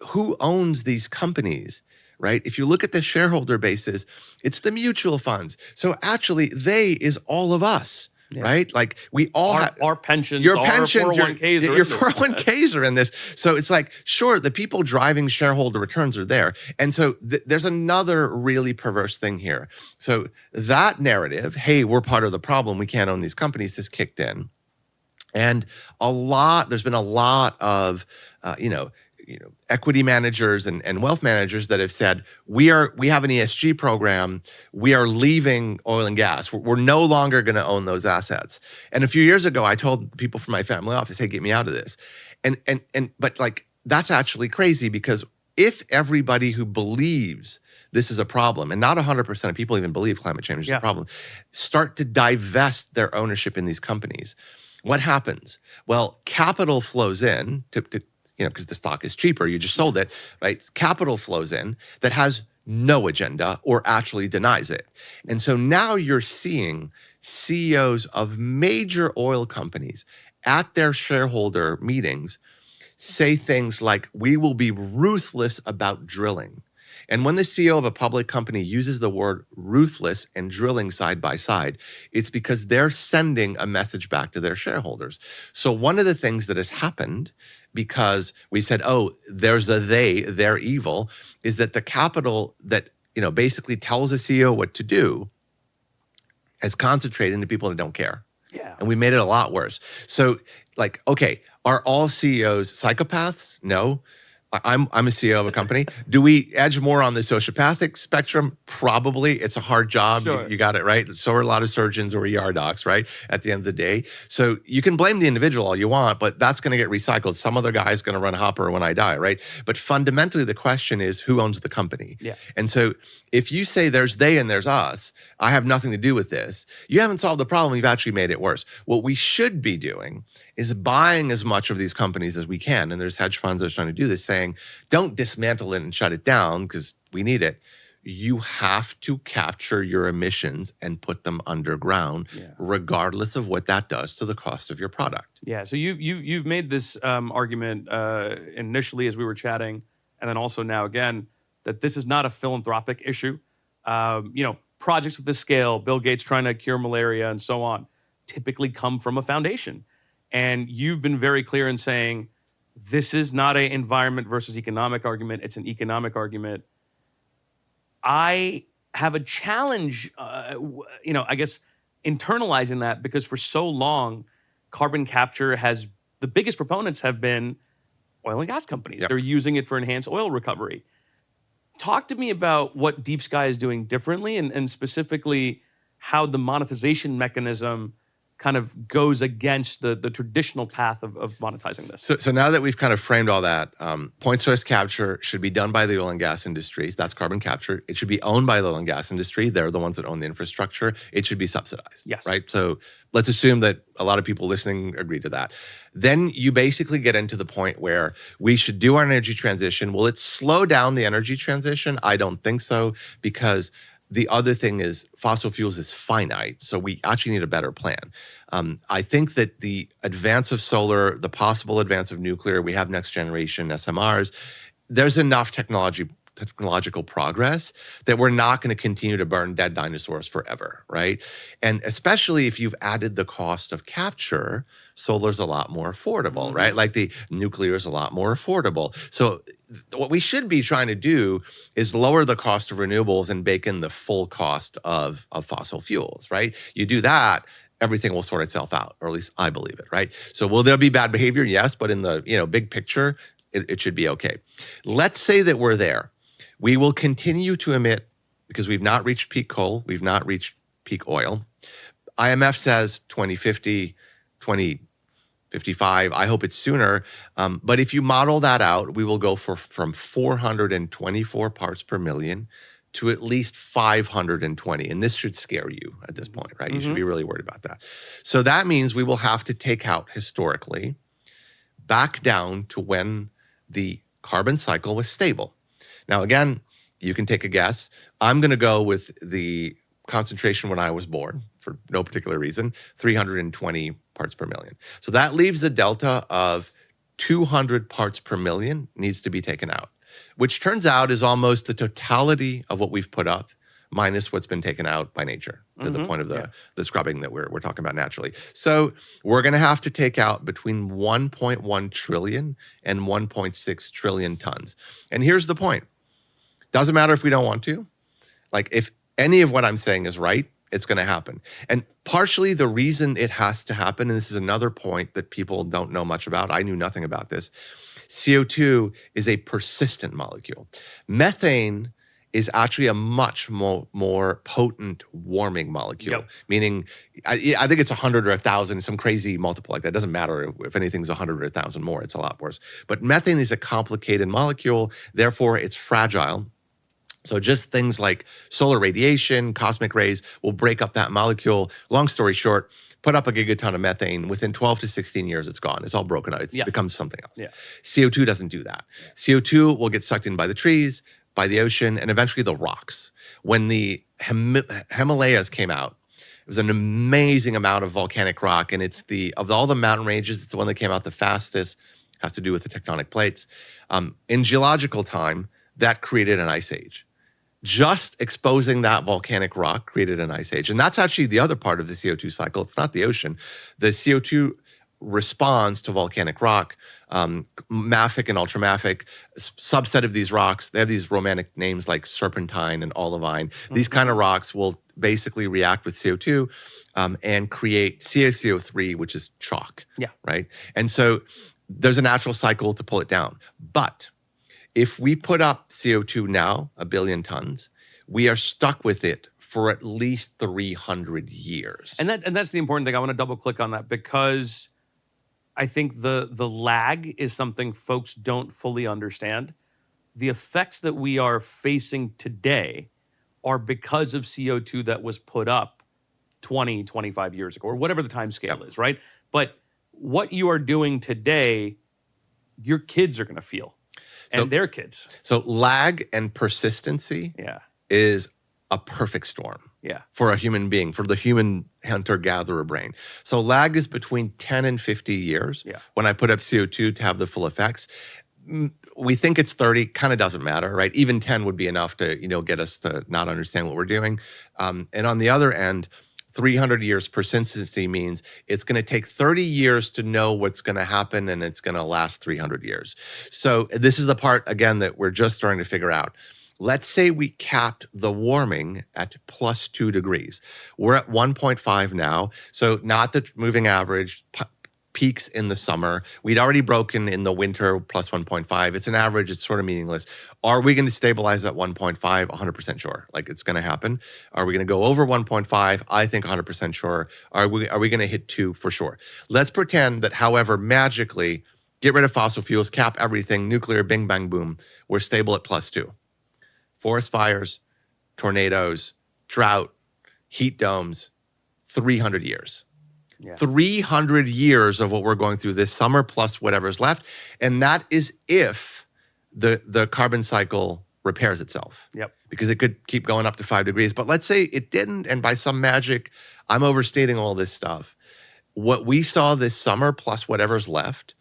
Speaker 1: who owns these companies, right? If you look at the shareholder bases, it's the mutual funds. So actually, they is all of us, right? We all have
Speaker 2: our pensions,
Speaker 1: your
Speaker 2: our
Speaker 1: pensions,
Speaker 2: 401ks,
Speaker 1: your 401ks are in this. So it's sure, the people driving shareholder returns are there. And so there's another really perverse thing here. So that narrative, hey, we're part of the problem, we can't own these companies, has kicked in. And there's been a lot of, equity managers and wealth managers that have said, we have an ESG program, we are leaving oil and gas. We're no longer going to own those assets. And a few years ago, I told people from my family office, hey, get me out of this. But that's actually crazy, because if everybody who believes this is a problem, and not 100% of people even believe climate change is a problem, start to divest their ownership in these companies, what happens? Well, capital flows in to because the stock is cheaper, you just sold it, right? Capital flows in that has no agenda or actually denies it. And so now you're seeing CEOs of major oil companies at their shareholder meetings say things like, we will be ruthless about drilling. And when the CEO of a public company uses the word ruthless and drilling side by side, it's because they're sending a message back to their shareholders. So one of the things that has happened, because we said, oh, there's a they're evil, is that the capital that basically tells a CEO what to do has concentrated into people that don't care.
Speaker 2: Yeah.
Speaker 1: And we made it a lot worse. So okay, are all CEOs psychopaths? No. I'm a CEO of a company. Do we edge more on the sociopathic spectrum? Probably. It's a hard job.
Speaker 2: Sure.
Speaker 1: You got it right. So are a lot of surgeons or ER docs, right? At the end of the day. So you can blame the individual all you want, but that's going to get recycled. Some other guy's going to run Hopper when I die, right? But fundamentally, the question is who owns the company?
Speaker 2: Yeah.
Speaker 1: And so if you say there's they and there's us, I have nothing to do with this, you haven't solved the problem. You've actually made it worse. What we should be doing is buying as much of these companies as we can. And there's hedge funds that are trying to do this, saying, don't dismantle it and shut it down because we need it. You have to capture your emissions and put them underground, regardless of what that does to the cost of your product.
Speaker 2: Yeah. So you've made this argument initially as we were chatting, and then also now again, that this is not a philanthropic issue. Projects of this scale, Bill Gates trying to cure malaria and so on, typically come from a foundation. And you've been very clear in saying, this is not an environment versus economic argument. It's an economic argument. I have a challenge, I guess, internalizing that, because for so long, carbon capture the biggest proponents have been oil and gas companies.
Speaker 1: Yep.
Speaker 2: They're using it for enhanced oil recovery. Talk to me about what Deep Sky is doing differently, and specifically how the monetization mechanism kind of goes against the traditional path of monetizing this.
Speaker 1: So now that we've kind of framed all that, point source capture should be done by the oil and gas industry. That's carbon capture. It should be owned by the oil and gas industry. They're the ones that own the infrastructure. It should be subsidized.
Speaker 2: Yes.
Speaker 1: Right? So let's assume that a lot of people listening agree to that. Then you basically get into the point where we should do our energy transition. Will it slow down the energy transition? I don't think so, because the other thing is fossil fuels is finite, so we actually need a better plan. I think that the advance of solar, the possible advance of nuclear, we have next generation SMRs, there's enough technological progress that we're not going to continue to burn dead dinosaurs forever, right? And especially if you've added the cost of capture, solar's a lot more affordable, right? Like the nuclear is a lot more affordable. So what we should be trying to do is lower the cost of renewables and bake in the full cost of fossil fuels, right? You do that, everything will sort itself out, or at least I believe it, right? So will there be bad behavior? Yes, but in the big picture, it should be okay. Let's say that we're there. We will continue to emit, because we've not reached peak coal, we've not reached peak oil. IMF says 2050, 2055. I hope it's sooner. But if you model that out, we will go from 424 parts per million to at least 520. And this should scare you at this point, right? You should be really worried about that. So that means we will have to take out, historically, back down to when the carbon cycle was stable. Now, again, you can take a guess. I'm going to go with the concentration when I was born, for no particular reason, 320 parts per million. So that leaves a delta of 200 parts per million needs to be taken out, which turns out is almost the totality of what we've put up minus what's been taken out by nature, to the point of the scrubbing that we're talking about naturally. So we're going to have to take out between 1.1 trillion and 1.6 trillion tons. And here's the point. Doesn't matter if we don't want to. Like, if any of what I'm saying is right, it's going to happen. And partially the reason it has to happen, and this is another point that people don't know much about, I knew nothing about this, CO2 is a persistent molecule. Methane is actually a much more potent warming molecule, meaning I think it's 100 or 1,000, some crazy multiple like that. It doesn't matter if anything's 100 or 1,000 more, it's a lot worse. But methane is a complicated molecule, therefore it's fragile. So just things like solar radiation, cosmic rays will break up that molecule. Long story short, put up a gigaton of methane, within 12 to 16 years, it's gone. It's all broken up. It becomes something else. CO2 doesn't do that. CO2 will get sucked in by the trees, by the ocean, and eventually the rocks. When the Himalayas came out, it was an amazing amount of volcanic rock, and it's of all the mountain ranges, it's the one that came out the fastest. Has to do with the tectonic plates. In geological time, that created an ice age. Just exposing that volcanic rock created an ice age. And that's actually the other part of the CO2 cycle. It's not the ocean. The CO2 responds to volcanic rock, mafic and ultramafic, subset of these rocks. They have these romantic names like serpentine and olivine. These kind of rocks will basically react with CO2 and create CaCO3, which is chalk, right? And so there's a natural cycle to pull it down. But If we put up CO2 now, 1 billion tons, we are stuck with it for at least 300 years.
Speaker 2: And that's the important thing. I want to double click on that because I think the lag is something folks don't fully understand. The effects that we are facing today are because of CO2 that was put up 20, 25 years ago, or whatever the time scale is, right? But what you are doing today, your kids are going to feel, and their kids.
Speaker 1: So lag and persistency is a perfect storm for a human being, for the human hunter-gatherer brain. So lag is between 10 and 50 years when I put up CO2 to have the full effects. We think it's 30, kind of doesn't matter, right? Even 10 would be enough to, get us to not understand what we're doing. And on the other end, 300 years persistency means it's going to take 30 years to know what's going to happen, and it's going to last 300 years. So this is the part, again, that we're just starting to figure out. Let's say we capped the warming at plus 2 degrees. We're at 1.5 now, so not the moving average, peaks in the summer. We'd already broken in the winter plus 1.5. It's an average. It's sort of meaningless. Are we going to stabilize at 1.5? 100% sure. Like, it's going to happen. Are we going to go over 1.5? I think 100% sure. Are we going to hit 2 for sure? Let's pretend that, however, magically, get rid of fossil fuels, cap everything, nuclear, bing, bang, boom. We're stable at plus 2. Forest fires, tornadoes, drought, heat domes, 300 years. 300 years of what we're going through this summer plus whatever's left. And that is if the carbon cycle repairs itself. Because it could keep going up to 5 degrees. But let's say it didn't, and by some magic, I'm overstating all this stuff. What we saw this summer plus whatever's left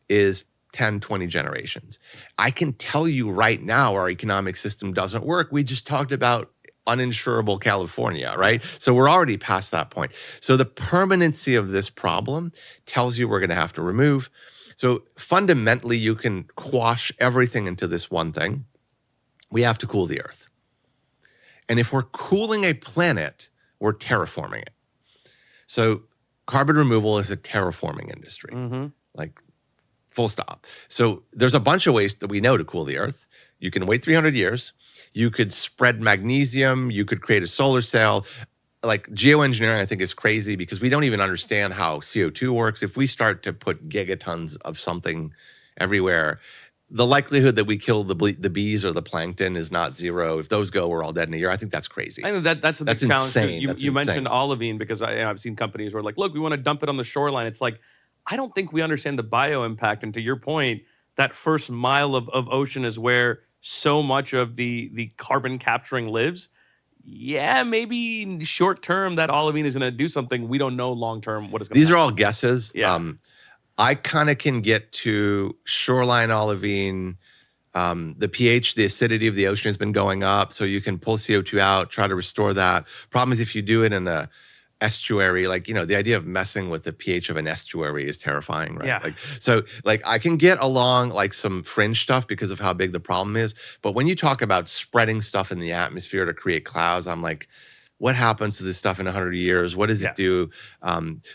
Speaker 1: is 10, 20 generations. I can tell you right now our economic system doesn't work. We just talked about uninsurable California, right? So we're already past that point. So the permanency of this problem tells you we're going to have to remove. So fundamentally, you can quash everything into this one thing. We have to cool the Earth. And if we're cooling a planet, we're terraforming it. So carbon removal is a terraforming industry, like full stop. So there's a bunch of ways that we know to cool the Earth. You can wait 300 years. You could spread magnesium. You could create a solar cell. Like, geoengineering, I think, is crazy because we don't even understand how CO2 works. If we start to put gigatons of something everywhere, the likelihood that we kill the bees or the plankton is not zero. If those go, we're all dead in a year. I think that's crazy.
Speaker 2: I think that's a big challenge.
Speaker 1: Insane.
Speaker 2: You mentioned olivine because I've seen companies who are like, look, we want to dump it on the shoreline. It's like, I don't think we understand the bio impact. And to your point, that first mile of ocean is where so much of the carbon capturing lives. Yeah, maybe short term that olivine is going to do something. We don't know long term what it's going to do.
Speaker 1: These are all guesses. I kind of can get to shoreline olivine. The pH, the acidity of the ocean has been going up, so you can pull CO2 out, try to restore that. Problem is if you do it in a estuary, like, the idea of messing with the pH of an estuary is terrifying, right? So I can get along like some fringe stuff because of how big the problem is. But when you talk about spreading stuff in the atmosphere to create clouds, I'm like, what happens to this stuff in 100 years? What does it do?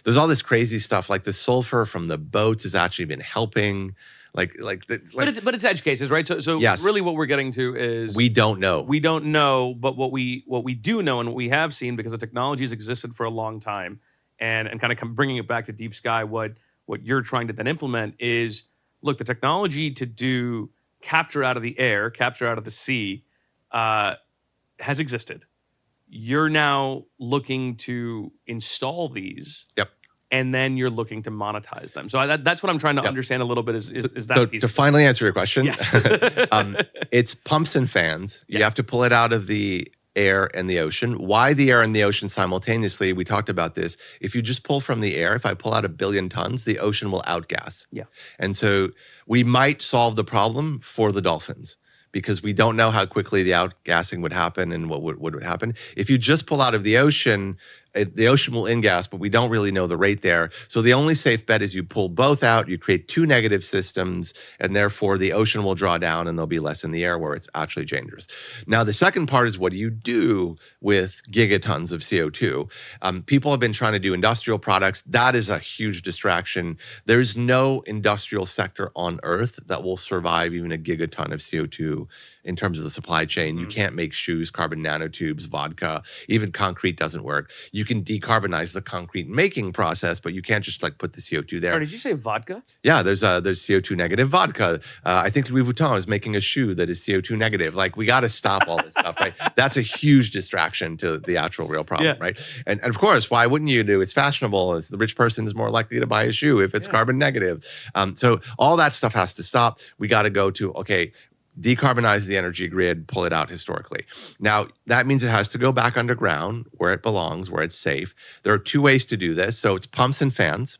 Speaker 1: There's all this crazy stuff, like the sulfur from the boats has actually been helping. But
Speaker 2: it's edge cases, right? So
Speaker 1: yes.
Speaker 2: Really what we're getting to is
Speaker 1: we don't know.
Speaker 2: We don't know, but what we do know and what we have seen, because the technology has existed for a long time, and kind of bringing it back to deep sky, what you're trying to then implement is, look, the technology to do capture out of the air, capture out of the sea, has existed. You're now looking to install these. And then you're looking to monetize them. So that's what I'm trying to understand a little bit is that
Speaker 1: so
Speaker 2: piece.
Speaker 1: To finally answer your question,
Speaker 2: yes.
Speaker 1: It's pumps and fans. You have to pull it out of the air and the ocean. Why the air and the ocean simultaneously? We talked about this. If you just pull from the air, if I pull out 1 billion tons, the ocean will outgas. And so we might solve the problem for the dolphins, because we don't know how quickly the outgassing would happen and what would happen. If you just pull out of the ocean, the ocean will in-gas, but we don't really know the rate there. So the only safe bet is you pull both out, you create two negative systems, and therefore the ocean will draw down and there'll be less in the air where it's actually dangerous. Now, the second part is what do you do with gigatons of CO2? People have been trying to do industrial products. That is a huge distraction. There's no industrial sector on Earth that will survive even a gigaton of CO2 in terms of the supply chain. You can't make shoes, carbon nanotubes, vodka, even concrete doesn't work. You can decarbonize the concrete making process, but you can't just like put the CO2 there.
Speaker 2: Or did you say vodka?
Speaker 1: Yeah, there's CO2 negative vodka. I think Louis Vuitton is making a shoe that is CO2 negative. Like we got to stop all this stuff, right? That's a huge distraction to the actual real problem, right? And of course, why wouldn't you do? It's fashionable. It's the rich person is more likely to buy a shoe if it's carbon negative. So all that stuff has to stop. We got to go to, okay, decarbonize the energy grid, pull it out historically. Now, that means it has to go back underground where it belongs, where it's safe. There are two ways to do this. So it's pumps and fans.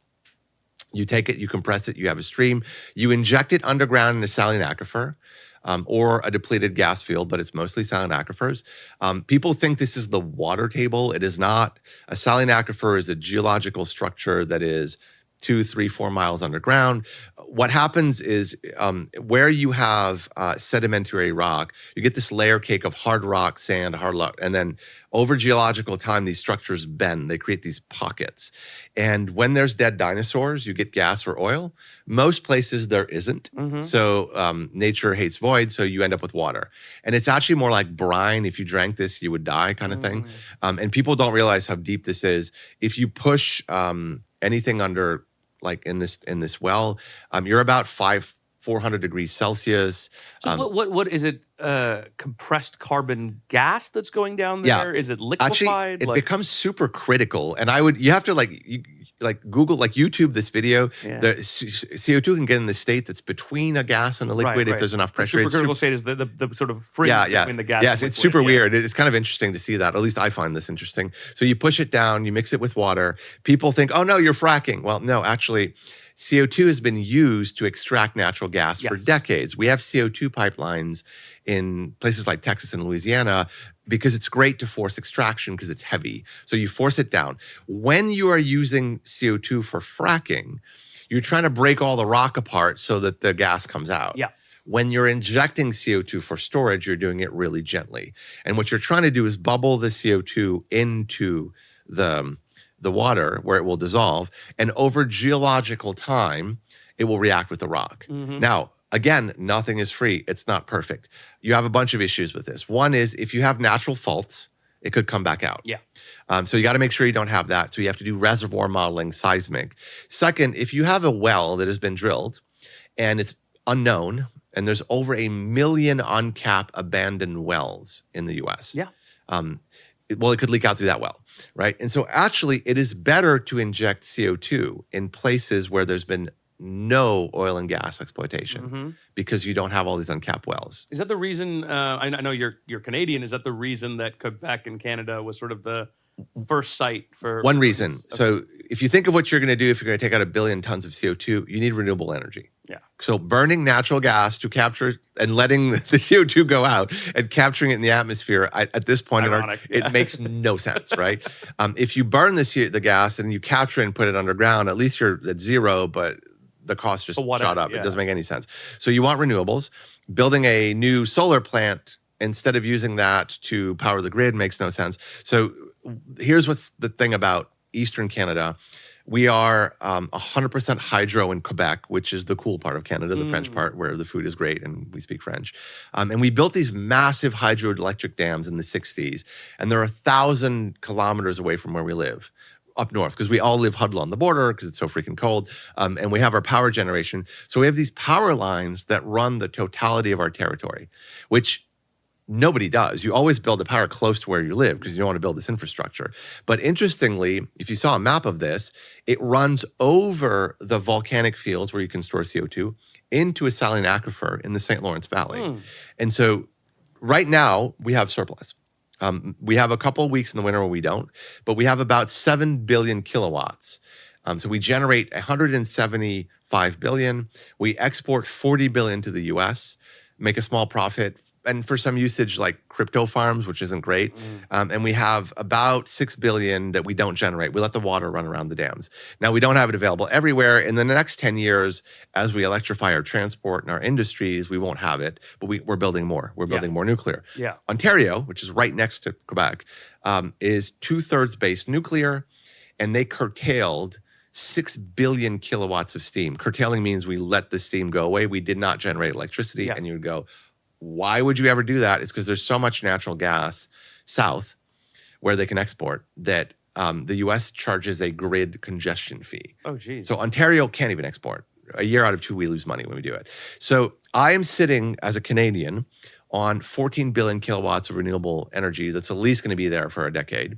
Speaker 1: You take it, you compress it, you have a stream. You inject it underground in a saline aquifer or a depleted gas field, but it's mostly saline aquifers. People think this is the water table. It is not. A saline aquifer is a geological structure that is 2, 3, 4 miles underground. What happens is where you have sedimentary rock, you get this layer cake of hard rock, sand, hard rock, and then over geological time, these structures bend. They create these pockets. And when there's dead dinosaurs, you get gas or oil. Most places there isn't. So nature hates void, so you end up with water. And it's actually more like brine. If you drank this, you would die kind of thing. And people don't realize how deep this is. If you push anything under like in this well, you're about 400 degrees Celsius.
Speaker 2: So what is it? Compressed carbon gas that's going down there? Is it liquefied?
Speaker 1: Actually, it becomes super critical. And you have to Google, YouTube this video. The CO2 can get in the state that's between a gas and a liquid if there's enough pressure.
Speaker 2: The supercritical state is the sort of fringe between the gas.
Speaker 1: Yes, it's super weird. It's kind of interesting to see that. At least I find this interesting. So you push it down, you mix it with water. People think, oh no, you're fracking. Well, no, actually, CO2 has been used to extract natural gas for decades. We have CO2 pipelines in places like Texas and Louisiana because it's great to force extraction because it's heavy. So you force it down. When you are using CO2 for fracking, you're trying to break all the rock apart so that the gas comes out. When you're injecting CO2 for storage, you're doing it really gently. And what you're trying to do is bubble the CO2 into the water where it will dissolve. And over geological time, it will react with the rock. Now, again, nothing is free. It's not perfect. You have a bunch of issues with this. One is if you have natural faults, it could come back out. So you got to make sure you don't have that. So you have to do reservoir modeling, seismic. Second, if you have a well that has been drilled and it's unknown, and there's over 1 million uncapped abandoned wells in the US. It could leak out through that well, right? And so actually, it is better to inject CO2 in places where there's been no oil and gas exploitation because you don't have all these uncapped wells.
Speaker 2: Is that the reason, I know you're Canadian, is that the reason that Quebec and Canada was sort of the first site for—
Speaker 1: One reason. Okay. So if you think of what you're going to do, if you're going to take out 1 billion tons of CO2, you need renewable energy. So burning natural gas to capture and letting the CO2 go out and capturing it in the atmosphere at this point, it makes no sense, right? If you burn the gas and you capture it and put it underground, at least you're at zero, but the cost just shot up. It doesn't make any sense. So you want renewables. Building a new solar plant instead of using that to power the grid makes no sense. So here's what's the thing about Eastern Canada. We are 100% hydro in Quebec, which is the cool part of Canada, the French part where the food is great and we speak French. And we built these massive hydroelectric dams in the 60s, and they're 1,000 kilometers away from where we live up north because we all live huddled on the border because it's so freaking cold. And we have our power generation. So we have these power lines that run the totality of our territory, which nobody does. You always build the power close to where you live because you don't want to build this infrastructure. But interestingly, if you saw a map of this, it runs over the volcanic fields where you can store CO2 into a saline aquifer in the St. Lawrence Valley. And so right now, we have surplus. We have a couple of weeks in the winter where we don't, but we have about 7 billion kilowatts. So we generate 175 billion. We export 40 billion to the US, make a small profit. and for some usage like crypto farms, which isn't great. And we have about 6 billion that we don't generate. We let the water run around the dams. Now, we don't have it available everywhere. In the next 10 years, as we electrify our transport and our industries, we won't have it, but we're building more. We're building more nuclear.
Speaker 2: Yeah.
Speaker 1: Ontario, which is right next to Quebec, is 2/3 based nuclear, and they curtailed 6 billion kilowatts of steam. Curtailing means we let the steam go away. We did not generate electricity. And you would go, why would you ever do that? It's because there's so much natural gas south where they can export that the US charges a grid congestion fee.
Speaker 2: Oh, geez.
Speaker 1: So Ontario can't even export. A year out of 2, we lose money when we do it. So I am sitting as a Canadian on 14 billion kilowatts of renewable energy that's at least going to be there for a decade.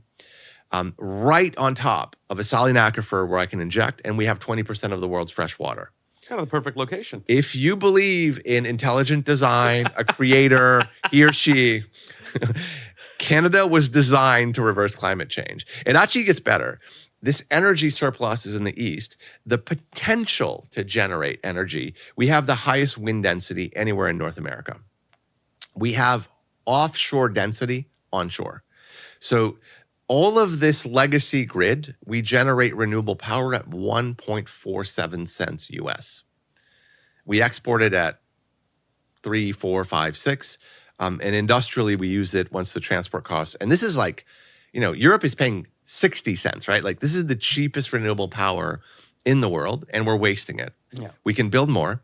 Speaker 1: Right on top of a saline aquifer where I can inject, and we have 20% of the world's fresh water.
Speaker 2: It's kind of the perfect location.
Speaker 1: If you believe in intelligent design, a creator, he or she, Canada was designed to reverse climate change. It actually gets better. This energy surplus is in the east. The potential to generate energy, we have the highest wind density anywhere in North America. We have offshore density onshore. So all of this legacy grid, we generate renewable power at 1.47 cents US. We export it at 3, 4, 5, 6. And industrially, we use it once the transport costs. And this is like, Europe is paying 60 cents, right? Like this is the cheapest renewable power in the world, and we're wasting it.
Speaker 2: Yeah.
Speaker 1: We can build more.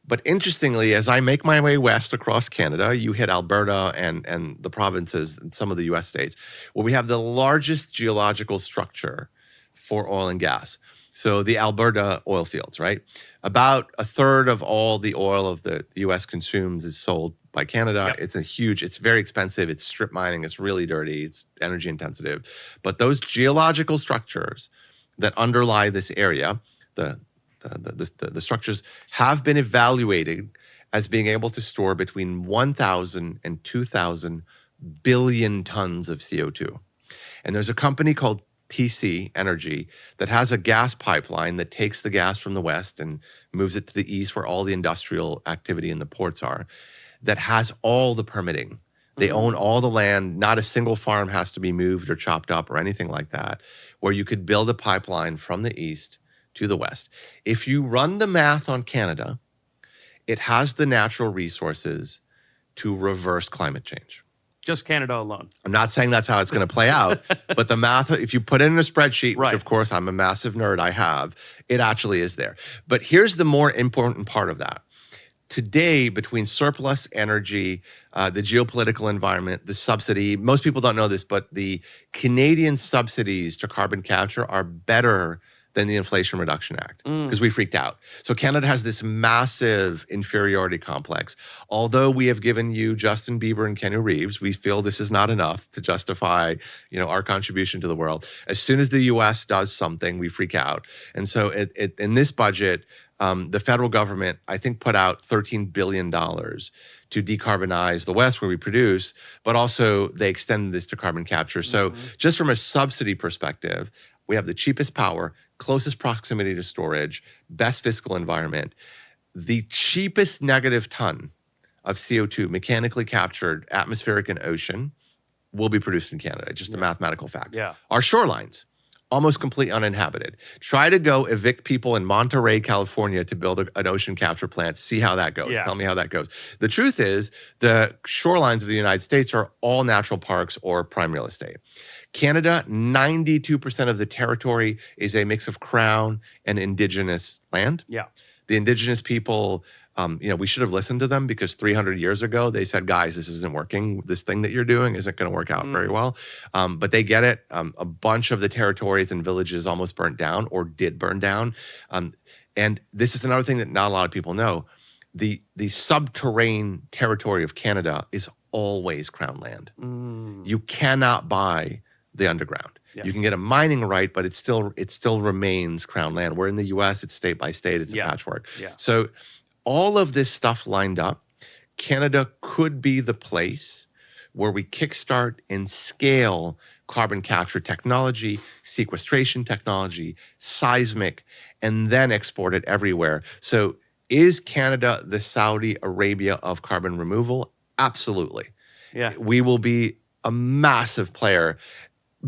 Speaker 1: But interestingly, as I make my way west across Canada, you hit Alberta and the provinces and some of the US states, where we have the largest geological structure for oil and gas. So the Alberta oil fields, right? About a third of all the oil of the US consumes is sold by Canada. Yep. It's very expensive. It's strip mining. It's really dirty. It's energy intensive. But those geological structures that underlie this area, the structures have been evaluated as being able to store between 1,000 and 2,000 billion tons of CO2. And there's a company called TC Energy that has a gas pipeline that takes the gas from the west and moves it to the east where all the industrial activity in the ports are, that has all the permitting. They own all the land. Not a single farm has to be moved or chopped up or anything like that, where you could build a pipeline from the east to the west. If you run the math on Canada, it has the natural resources to reverse climate change.
Speaker 2: Just Canada alone.
Speaker 1: I'm not saying that's how it's going to play out, but the math, if you put it in a spreadsheet,
Speaker 2: right,
Speaker 1: which of course I'm a massive nerd, I have, it actually is there. But here's the more important part of that. Today, between surplus energy, the geopolitical environment, the subsidy, most people don't know this, but the Canadian subsidies to carbon capture are better than the Inflation Reduction Act because we freaked out. So Canada has this massive inferiority complex. Although we have given you Justin Bieber and Keanu Reeves, we feel this is not enough to justify, our contribution to the world. As soon as the US does something, we freak out. And so in this budget, the federal government, I think, put out $13 billion to decarbonize the West where we produce, but also they extended this to carbon capture. So just from a subsidy perspective, we have the cheapest power, closest proximity to storage, best fiscal environment. The cheapest negative ton of CO2 mechanically captured, atmospheric and ocean, will be produced in Canada. Just a mathematical fact.
Speaker 2: Yeah.
Speaker 1: Our shorelines, almost completely uninhabited. Try to go evict people in Monterey, California to build an ocean capture plant. See how that goes.
Speaker 2: Yeah.
Speaker 1: Tell me how that goes. The truth is the shorelines of the United States are all natural parks or prime real estate. Canada, 92% of the territory is a mix of crown and indigenous land.
Speaker 2: Yeah.
Speaker 1: The indigenous people, we should have listened to them because 300 years ago, they said, guys, this isn't working. This thing that you're doing isn't going to work out very well. But they get it. A bunch of the territories and villages almost burnt down or did burn down. And this is another thing that not a lot of people know. The subterranean territory of Canada is always crown land. You cannot buy the underground. Yeah. You can get a mining right, but it still remains crown land. Where in the US, it's state by state, it's a patchwork.
Speaker 2: Yeah.
Speaker 1: So all of this stuff lined up, Canada could be the place where we kickstart and scale carbon capture technology, sequestration technology, seismic, and then export it everywhere. So is Canada the Saudi Arabia of carbon removal? Absolutely.
Speaker 2: Yeah.
Speaker 1: We will be a massive player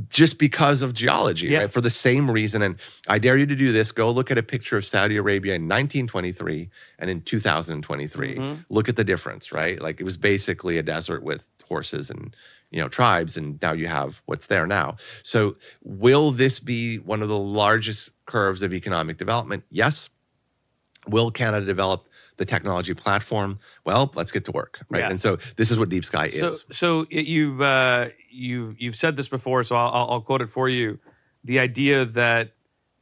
Speaker 1: just because of geology,
Speaker 2: Yeah.
Speaker 1: right? For the same reason. And I dare you to do this. Go look at a picture of Saudi Arabia in 1923 and in 2023. Look at the difference, right? Like it was basically a desert with horses and tribes, and now you have what's there now. So will this be one of the largest curves of economic development? Yes. Will Canada develop the technology platform? Well, let's get to work, right?
Speaker 2: Yeah.
Speaker 1: And so this is what Deep Sky is.
Speaker 2: So you've said this before, so I'll quote it for you. The idea that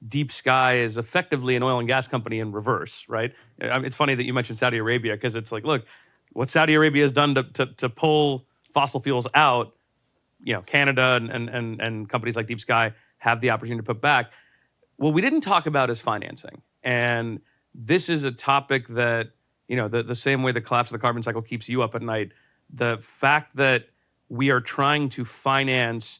Speaker 2: Deep Sky is effectively an oil and gas company in reverse, right? It's funny that you mentioned Saudi Arabia, because it's like, look, what Saudi Arabia has done to pull fossil fuels out, Canada and companies like Deep Sky have the opportunity to put back. What we didn't talk about is financing. And this is a topic that, the same way the collapse of the carbon cycle keeps you up at night, the fact that we are trying to finance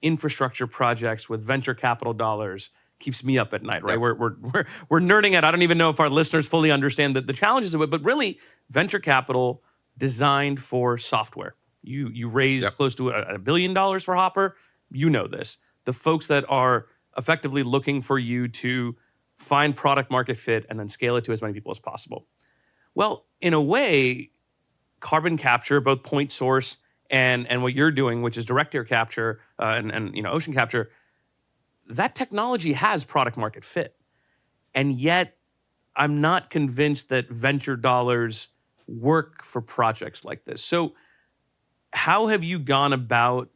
Speaker 2: infrastructure projects with venture capital dollars keeps me up at night, right?
Speaker 1: Yep.
Speaker 2: We're nerding out. I don't even know if our listeners fully understand the challenges of it, but really venture capital designed for software. You raised close to $1 billion for Hopper. You know this. The folks that are effectively looking for you to find product market fit and then scale it to as many people as possible. Well, in a way, carbon capture, both point source and what you're doing, which is direct air capture and ocean capture, that technology has product market fit. And yet, I'm not convinced that venture dollars work for projects like this. So how have you gone about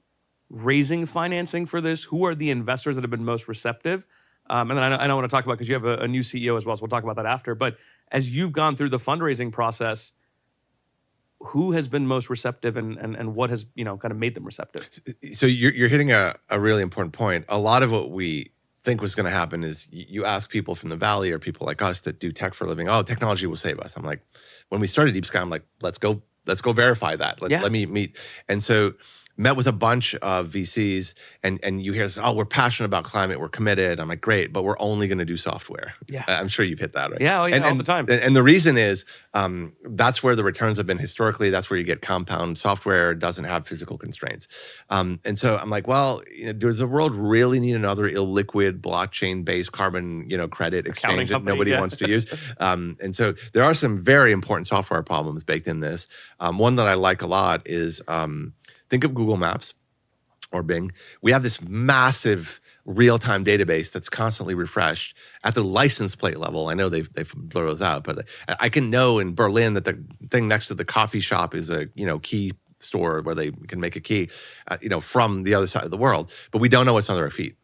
Speaker 2: raising financing for this? Who are the investors that have been most receptive? And then I don't want to talk about, because you have a new CEO as well, so we'll talk about that after. But as you've gone through the fundraising process, who has been most receptive and what has kind of made them receptive?
Speaker 1: So you're hitting a really important point. A lot of what we think was going to happen is you ask people from the Valley or people like us that do tech for a living, oh, technology will save us. I'm like, when we started Deep Sky, I'm like, let's go verify that. Let me meet. And so met with a bunch of VCs, and you hear this, oh, we're passionate about climate, we're committed. I'm like, great, but we're only going to do software.
Speaker 2: Yeah.
Speaker 1: I'm sure you've hit that, right?
Speaker 2: Yeah,
Speaker 1: and,
Speaker 2: all the time.
Speaker 1: And the reason is that's where the returns have been historically. That's where you get compound software, doesn't have physical constraints. And so I'm like, well, does the world really need another illiquid blockchain-based carbon credit exchange that nobody wants to use? And so there are some very important software problems baked in this. One that I like a lot is think of Google Maps or Bing. We have this massive real-time database that's constantly refreshed at the license plate level. I know they've blurred those out, but I can know in Berlin that the thing next to the coffee shop is a key store where they can make a key, from the other side of the world. But we don't know what's under our feet.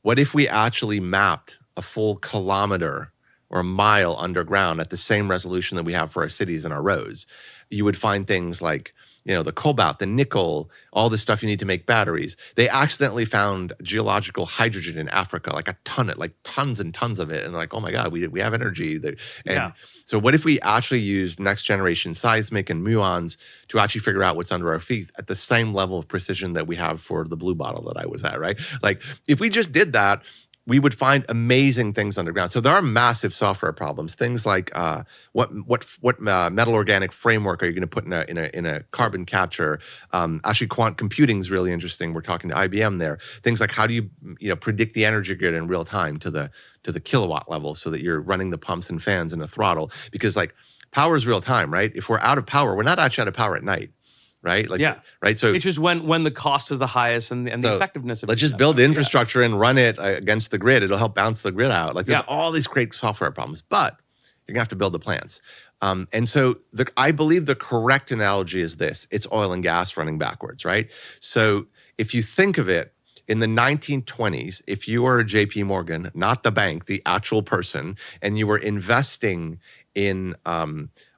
Speaker 1: What if we actually mapped a full kilometer or a mile underground at the same resolution that we have for our cities and our roads? You would find things like the cobalt, the nickel, all the stuff you need to make batteries. They accidentally found geological hydrogen in Africa, like tons and tons of it. And they're like, oh my God, we have energy. So what if we actually use next generation seismic and muons to actually figure out what's under our feet at the same level of precision that we have for the blue bottle that I was at, right? Like if we just did that, we would find amazing things underground. So there are massive software problems. Things like what metal organic framework are you going to put in a carbon capture? Actually, quant computing is really interesting. We're talking to IBM there. Things like how do you predict the energy grid in real time to the kilowatt level so that you're running the pumps and fans and a throttle, because like power is real time, right? If we're out of power, we're not actually out of power at night. Right? Right. So
Speaker 2: it's just when the cost is the highest and the effectiveness of it.
Speaker 1: Let's just build the infrastructure and run it against the grid. It'll help bounce the grid out. Like there's all these great software problems, but you're gonna have to build the plants. And so I believe the correct analogy is this: it's oil and gas running backwards, right? So if you think of it, in the 1920s, if you were a JP Morgan, not the bank, the actual person, and you were investing in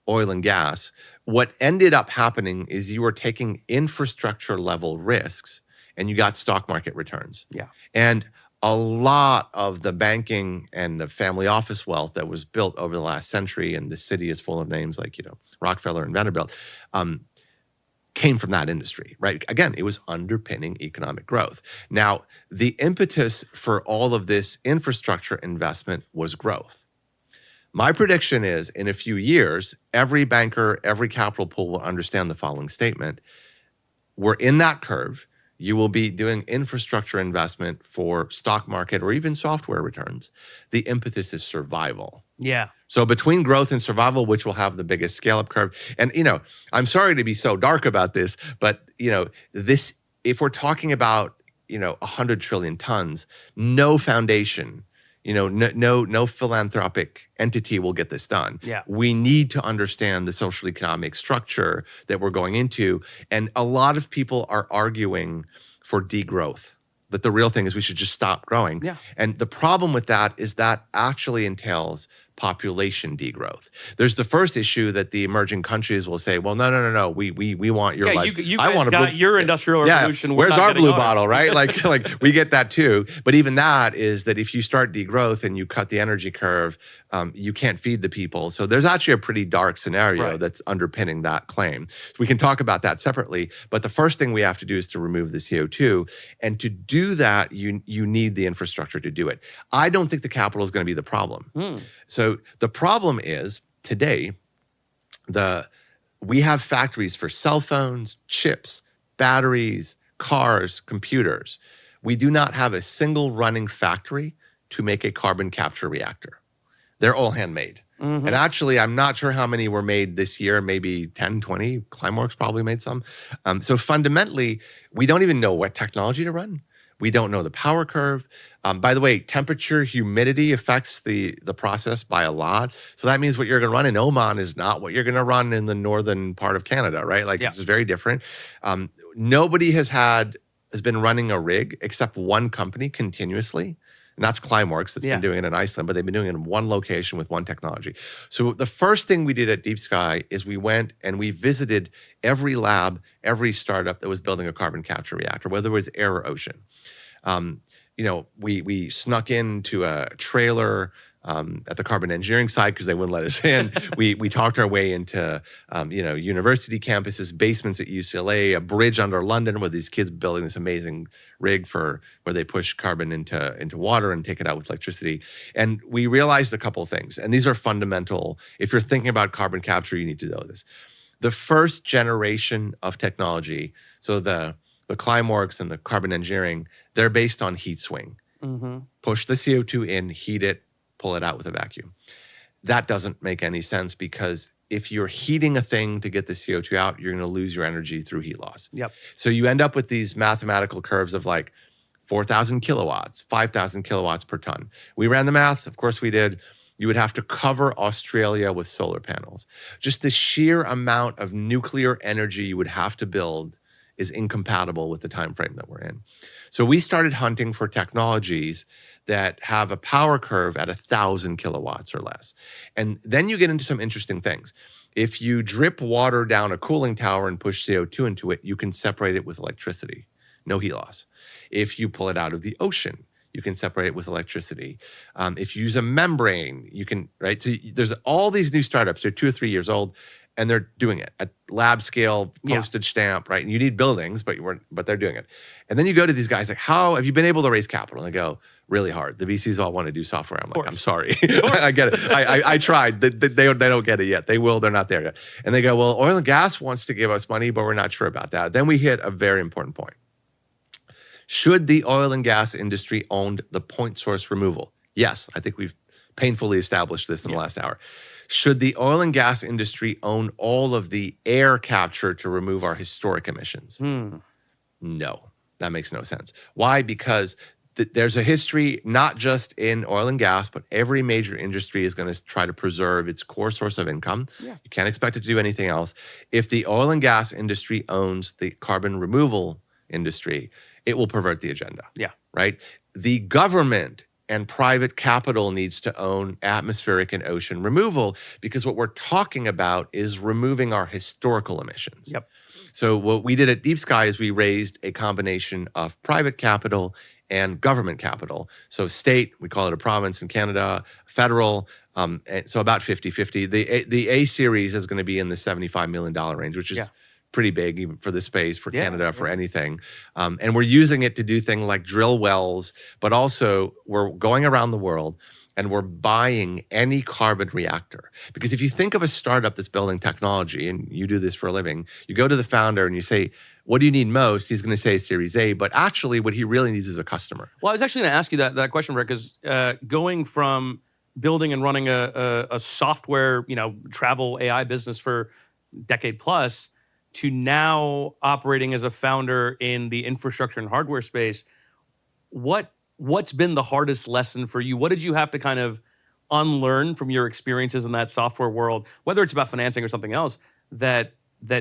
Speaker 1: oil and gas, what ended up happening is you were taking infrastructure level risks and you got stock market returns.
Speaker 2: Yeah.
Speaker 1: And a lot of the banking and the family office wealth that was built over the last century, and the city is full of names like, Rockefeller and Vanderbilt, came from that industry, right? Again, it was underpinning economic growth. Now, the impetus for all of this infrastructure investment was growth. My prediction is in a few years, every banker, every capital pool will understand the following statement. We're in that curve. You will be doing infrastructure investment for stock market or even software returns. The impetus is survival.
Speaker 2: Yeah.
Speaker 1: So between growth and survival, which will have the biggest scale up curve. And, I'm sorry to be so dark about this, but, this, if we're talking about, 100 trillion tons, no foundation, no philanthropic entity will get this done.
Speaker 2: Yeah.
Speaker 1: We need to understand the social economic structure that we're going into. And a lot of people are arguing for degrowth, that the real thing is we should just stop growing.
Speaker 2: Yeah.
Speaker 1: And the problem with that is that actually entails population degrowth. There's the first issue that the emerging countries will say, well, no, we want your life.
Speaker 2: You guys got your industrial revolution.
Speaker 1: Yeah. Where's our blue bottle, right? like we get that too. But even that is that if you start degrowth and you cut the energy curve, you can't feed the people. So there's actually a pretty dark scenario that's underpinning that claim. So we can talk about that separately. But the first thing we have to do is to remove the CO2. And to do that, you need the infrastructure to do it. I don't think the capital is going to be the problem. So the problem is today, we have factories for cell phones, chips, batteries, cars, computers. We do not have a single running factory to make a carbon capture reactor. They're all handmade. And actually, I'm not sure how many were made this year, maybe 10, 20. Climeworks probably made some. So fundamentally, we don't even know what technology to run. We don't know the power curve. By the way, temperature, humidity affects the process by a lot. So that means what you're going to run in Oman is not what you're going to run in the northern part of Canada, right? It's very different. Nobody has been running a rig except one company continuously. And that's Climeworks that's been doing it in Iceland, but they've been doing it in one location with one technology. So the first thing we did at Deep Sky is we went and we visited every lab, every startup that was building a carbon capture reactor, whether it was air or ocean. We snuck into a trailer at the carbon engineering side because they wouldn't let us in. We talked our way into university campuses, basements at UCLA, a bridge under London where these kids building this amazing rig for where they push carbon into water and take it out with electricity. And we realized a couple of things, and these are fundamental. If you're thinking about carbon capture, you need to know this. The first generation of technology, so the Climeworks and the carbon engineering, they're based on heat swing. Push the CO2 in, heat it, pull it out with a vacuum. That doesn't make any sense because if you're heating a thing to get the CO2 out, you're going to lose your energy through heat loss. So you end up with these mathematical curves of like 4,000 kilowatts, 5,000 kilowatts per ton. We ran the math. Of course we did. You would have to cover Australia with solar panels. Just the sheer amount of nuclear energy you would have to build is incompatible with the time frame that we're in. So we started hunting for technologies that have a power curve at 1,000 kilowatts or less. And then you get into some interesting things. If you drip water down a cooling tower and push CO2 into it, you can separate it with electricity, no heat loss. If you pull it out of the ocean, you can separate it with electricity. If you use a membrane, you can, right? So there's all these new startups, they're 2 or 3 years old, and they're doing it at lab scale, postage stamp, right? And you need buildings, but they're doing it. And then you go to these guys like, how have you been able to raise capital? And they go, really hard. The VCs all want to do software. I'm like, I'm sorry. I get it. I tried. They don't get it yet. They will. They're not there yet. And they go, well, oil and gas wants to give us money, but we're not sure about that. Then we hit a very important point. Should the oil and gas industry own the point source removal? Yes, I think we've painfully established this in the last hour. Should the oil and gas industry own all of the air capture to remove our historic emissions? No, that makes no sense. Why? Because there's a history, not just in oil and gas, but every major industry is going to try to preserve its core source of income. You can't expect it to do anything else. If the oil and gas industry owns the carbon removal industry, it will pervert the agenda. Right? The government and private capital needs to own atmospheric and ocean removal because what we're talking about is removing our historical emissions. So what we did at Deep Sky is we raised a combination of private capital and government capital. So state, we call it a province in Canada, federal, so about 50-50. The A series is going to be in the $75 million range, which is pretty big even for the space, for
Speaker 2: Yeah,
Speaker 1: Canada, for
Speaker 2: yeah.
Speaker 1: anything. And we're using it to do things like drill wells, but also we're going around the world and we're buying any carbon reactor. Because if you think of a startup that's building technology, and you do this for a living, you go to the founder and you say, what do you need most? He's going to say Series A, but actually what he really needs is a customer.
Speaker 2: Well, I was actually going to ask you that question, Rick, because going from building and running a software, travel AI business for decade plus to now operating as a founder in the infrastructure and hardware space, what's been the hardest lesson for you? What did you have to kind of unlearn from your experiences in that software world, whether it's about financing or something else, that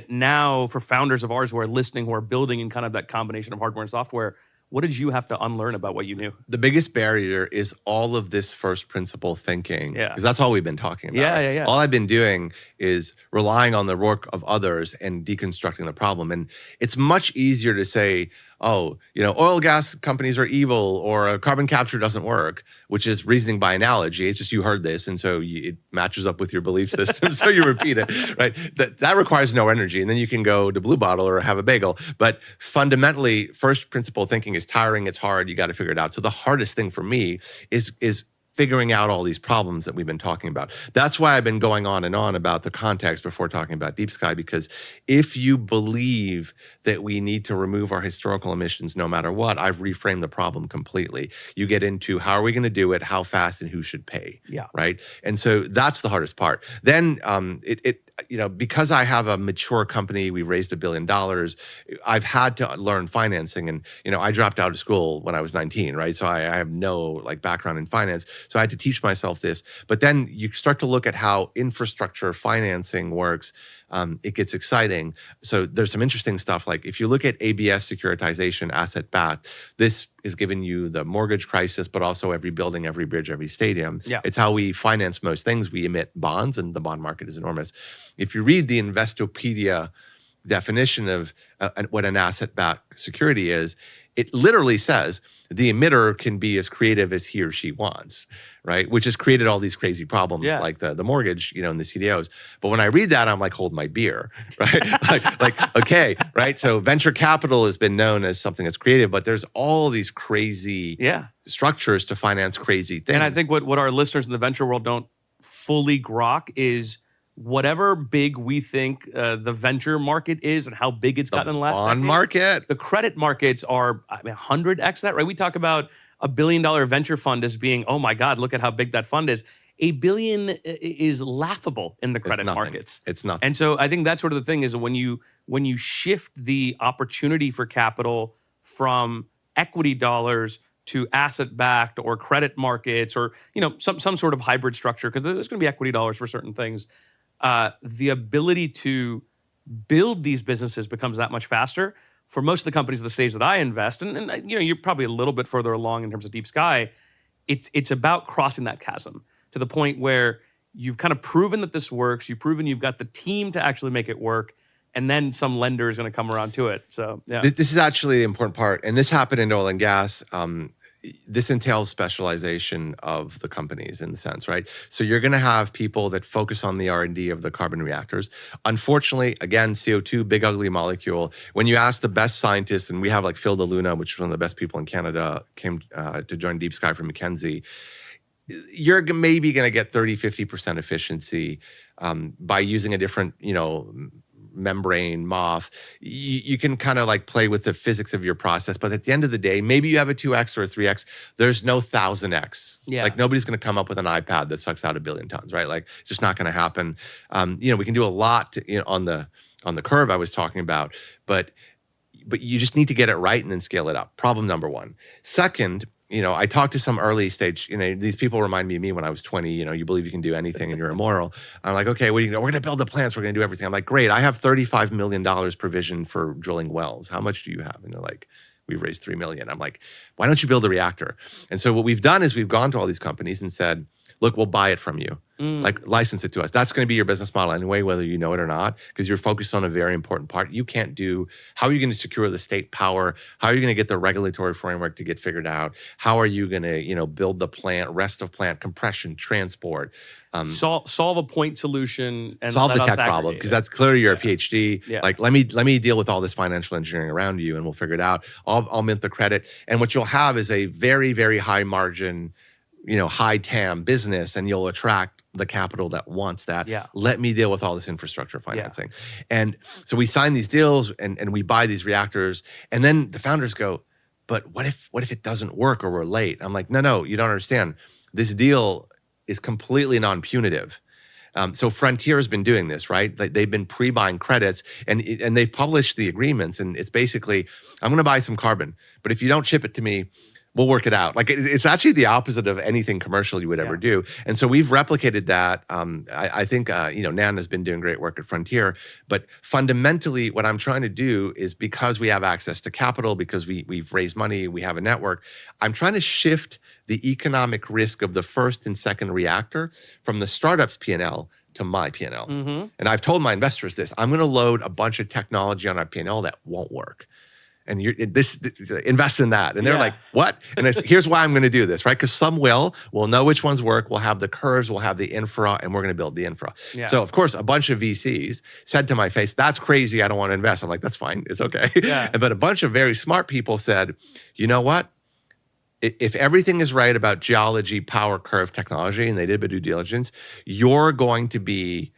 Speaker 2: now for founders of ours who are listening, who are building in kind of that combination of hardware and software, what did you have to unlearn about what you knew?
Speaker 1: The biggest barrier is all of this first principle thinking,
Speaker 2: Yeah.
Speaker 1: because that's all we've been talking about.
Speaker 2: Yeah,
Speaker 1: right?
Speaker 2: yeah, yeah.
Speaker 1: All I've been doing is relying on the work of others and deconstructing the problem. And it's much easier to say, oh, oil gas companies are evil, or carbon capture doesn't work, which is reasoning by analogy. It's just you heard this, and so it matches up with your belief system, so you repeat it, right? That requires no energy, and then you can go to Blue Bottle or have a bagel. But fundamentally, first principle thinking is tiring, it's hard, you got to figure it out. So the hardest thing for me is figuring out all these problems that we've been talking about. That's why I've been going on and on about the context before talking about Deep Sky, because if you believe that we need to remove our historical emissions no matter what, I've reframed the problem completely. You get into how are we going to do it, how fast, and who should pay, right? And so that's the hardest part. Then because I have a mature company, we raised $1 billion, I've had to learn financing. And, I dropped out of school when I was 19, right? So I have no background in finance. So I had to teach myself this. But then you start to look at how infrastructure financing works. It gets exciting. So there's some interesting stuff. Like if you look at ABS securitization, asset backed, this is giving you the mortgage crisis, but also every building, every bridge, every stadium.
Speaker 2: Yeah.
Speaker 1: It's how we finance most things. We emit bonds, and the bond market is enormous. If you read the Investopedia definition of what an asset-backed security is, it literally says the emitter can be as creative as he or she wants, right? Which has created all these crazy problems like the mortgage, and the CDOs. But when I read that, I'm like, hold my beer, right? Okay, right? So venture capital has been known as something that's creative, but there's all these crazy structures to finance crazy things.
Speaker 2: And I think what our listeners in the venture world don't fully grok is whatever big we think the venture market is and how big it's gotten in the last
Speaker 1: bond
Speaker 2: decade,
Speaker 1: market.
Speaker 2: the credit markets are 100x that, right? We talk about a $1 billion venture fund as being, oh my God, look at how big that fund is. $1 billion is laughable in the credit markets.
Speaker 1: It's nothing.
Speaker 2: And so I think that's sort of the thing is when you shift the opportunity for capital from equity dollars to asset-backed or credit markets, or some sort of hybrid structure, because there's going to be equity dollars for certain things. The ability to build these businesses becomes that much faster. For most of the companies at the stage that I invest, and you're probably a little bit further along in terms of Deep Sky, it's about crossing that chasm to the point where you've kind of proven that this works, you've proven you've got the team to actually make it work, and then some lender is going to come around to it. So yeah.
Speaker 1: This is actually the important part, and this happened in oil and gas. This entails specialization of the companies in the sense, right? So you're going to have people that focus on the R&D of the carbon reactors. Unfortunately, again, CO2, big ugly molecule. When you ask the best scientists, and we have like Phil DeLuna, which is one of the best people in Canada, came to join Deep Sky from McKinsey. You're maybe going to get 30, 50% efficiency by using a different, membrane, MOF. You can kind of play with the physics of your process, but at the end of the day, maybe you have a 2x or a 3x. There's no 1000x.
Speaker 2: Yeah.
Speaker 1: Nobody's going to come up with an iPad that sucks out 1 billion tons, right? It's just not going to happen. We can do a lot on the curve I was talking about, but you just need to get it right and then scale it up. Problem number one. Second, I talked to some early stage, these people remind me of me when I was 20, you believe you can do anything and you're immoral. I'm like, okay, we're going to build the plants. We're going to do everything. I'm like, great. I have $35 million provision for drilling wells. How much do you have? And they're like, we've raised $3 million. I'm like, why don't you build a reactor? And so what we've done is we've gone to all these companies and said, look, we'll buy it from you. Like license it to us. That's going to be your business model anyway, whether you know it or not, because you're focused on a very important part. You can't do, how are you going to secure the state power? How are you going to get the regulatory framework to get figured out? How are you going to, build the plant, rest of plant, compression, transport?
Speaker 2: Solve a point solution and
Speaker 1: solve
Speaker 2: let
Speaker 1: the
Speaker 2: us
Speaker 1: tech problem,
Speaker 2: aggregate
Speaker 1: because
Speaker 2: it.
Speaker 1: that's clearly you're a PhD.
Speaker 2: Yeah.
Speaker 1: Like, let me deal with all this financial engineering around you, and we'll figure it out. I'll mint the credit, and what you'll have is a very, very high margin, high TAM business, and you'll attract the capital that wants that.
Speaker 2: Yeah.
Speaker 1: Let me deal with all this infrastructure financing. And so we sign these deals and we buy these reactors, and then the founders go, but what if it doesn't work or we're late? I'm like, no, you don't understand. This deal is completely non-punitive. So Frontier has been doing this, right? They've been pre-buying credits, and they published the agreements, and it's basically, I'm going to buy some carbon, but if you don't ship it to me, we'll work it out. Like, it's actually the opposite of anything commercial you would ever do. And so we've replicated that. I think, Nan has been doing great work at Frontier, but fundamentally what I'm trying to do is, because we have access to capital, because we've raised money, we have a network, I'm trying to shift the economic risk of the first and second reactor from the startup's P&L to my P&L. And I've told my investors this, I'm going to load a bunch of technology on our P&L that won't work. And invest in that. And they're like, what? And here's why I'm going to do this, right? Because some we'll know which ones work. We'll have the curves, we'll have the infra, and we're going to build the infra. Yeah. So of course, a bunch of VCs said to my face, that's crazy, I don't want to invest. I'm like, that's fine, it's okay. Yeah. But a bunch of very smart people said, you know what? If everything is right about geology, power curve technology, and they did a bit of due diligence, you're going to be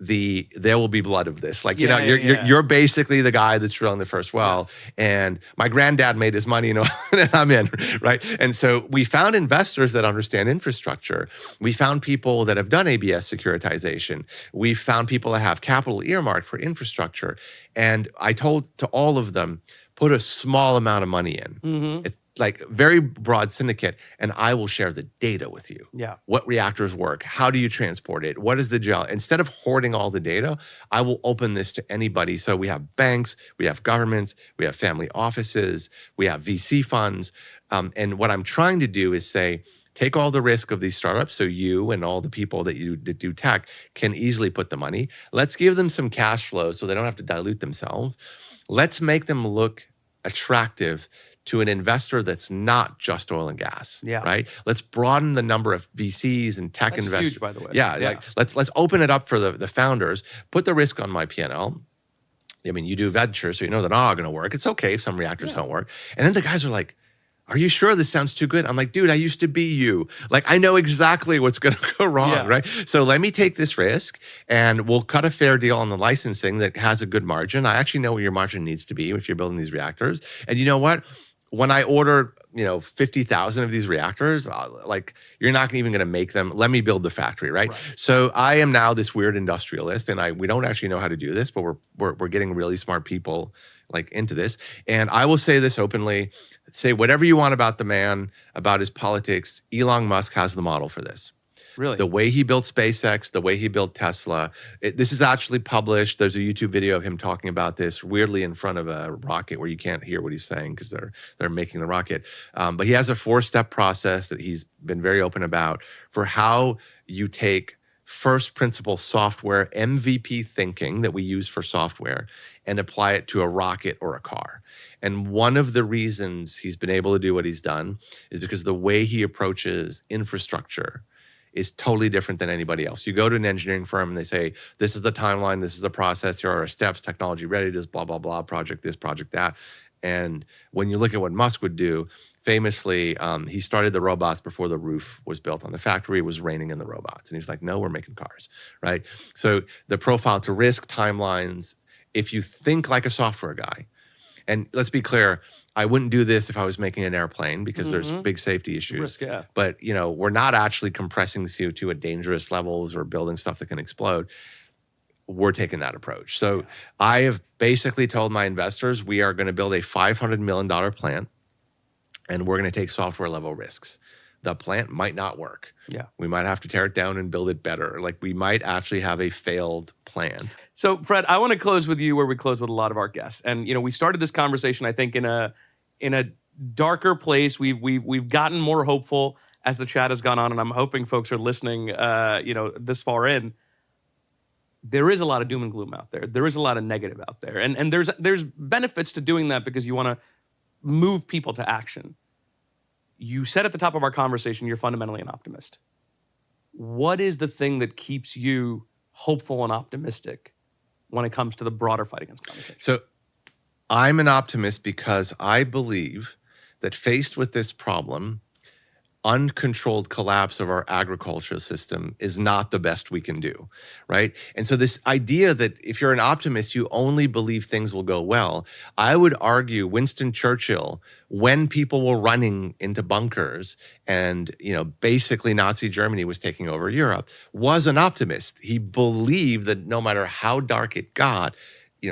Speaker 1: there will be blood of this. Like, you're basically the guy that's drilling the first well. Yes. And my granddad made his money, and I'm in, right? And so we found investors that understand infrastructure. We found people that have done ABS securitization. We found people that have capital earmarked for infrastructure. And I told to all of them, put a small amount of money in. It's like very broad syndicate, and I will share the data with you. Yeah. What reactors work? How do you transport it? What is the gel? Instead of hoarding all the data, I will open this to anybody. So we have banks, we have governments, we have family offices, we have VC funds. And what I'm trying to do is say, take all the risk of these startups, so you and all the people that do tech can easily put the money. Let's give them some cash flow so they don't have to dilute themselves. Let's make them look attractive to an investor that's not just oil and gas, right? Let's broaden the number of VCs and tech investors. That's
Speaker 2: huge, by the way.
Speaker 1: Yeah. Like, let's open it up for the founders, put the risk on my P&L. I mean, you do venture, so you know they're not going to work. It's okay if some reactors don't work. And then the guys are like, are you sure this sounds too good? I'm like, dude, I used to be you. Like, I know exactly what's going to go wrong, right? So let me take this risk, and we'll cut a fair deal on the licensing that has a good margin. I actually know where your margin needs to be if you're building these reactors. And you know what? When I order, 50,000 of these reactors, like, you're not even going to make them. Let me build the factory, right? So I am now this weird industrialist, and we don't actually know how to do this, but we're getting really smart people like into this. And I will say this openly, say whatever you want about the man, about his politics, Elon Musk has the model for this.
Speaker 2: Really?
Speaker 1: The way he built SpaceX, the way he built Tesla. This is actually published. There's a YouTube video of him talking about this, weirdly in front of a rocket where you can't hear what he's saying because they're making the rocket. But he has a 4-step process that he's been very open about for how you take first principle software, MVP thinking that we use for software, and apply it to a rocket or a car. And one of the reasons he's been able to do what he's done is because the way he approaches infrastructure is totally different than anybody else. You go to an engineering firm and they say, this is the timeline, this is the process, here are our steps, technology readiness, blah, blah, blah, project this, project that. And when you look at what Musk would do, famously, he started the robots before the roof was built on the factory. It was raining in the robots. And he's like, no, we're making cars, right? So the profile to risk, timelines, if you think like a software guy, and let's be clear, I wouldn't do this if I was making an airplane because there's big safety issues.
Speaker 2: Risk, yeah.
Speaker 1: But, we're not actually compressing CO2 at dangerous levels or building stuff that can explode. We're taking that approach. So I have basically told my investors, we are going to build a $500 million plant, and we're going to take software level risks. The plant might not work. Yeah. We might have to tear it down and build it better. Like, we might actually have a failed plan.
Speaker 2: So, Fred, I want to close with you where we close with a lot of our guests. And, we started this conversation, I think, in a darker place. We've gotten more hopeful. as the chat has gone on, and I'm hoping folks are listening, this far in. There is a lot of doom and gloom out there. There is a lot of negative out there, and there's benefits to doing that because you want to move people to action. You said at the top of our conversation, you're fundamentally an optimist. What is the thing that keeps you hopeful and optimistic when it comes to the broader fight against climate change?
Speaker 1: So I'm an optimist because I believe that faced with this problem, uncontrolled collapse of our agricultural system is not the best we can do, right? And so this idea that if you're an optimist, you only believe things will go well, I would argue Winston Churchill, when people were running into bunkers and, basically Nazi Germany was taking over Europe, was an optimist. He believed that no matter how dark it got,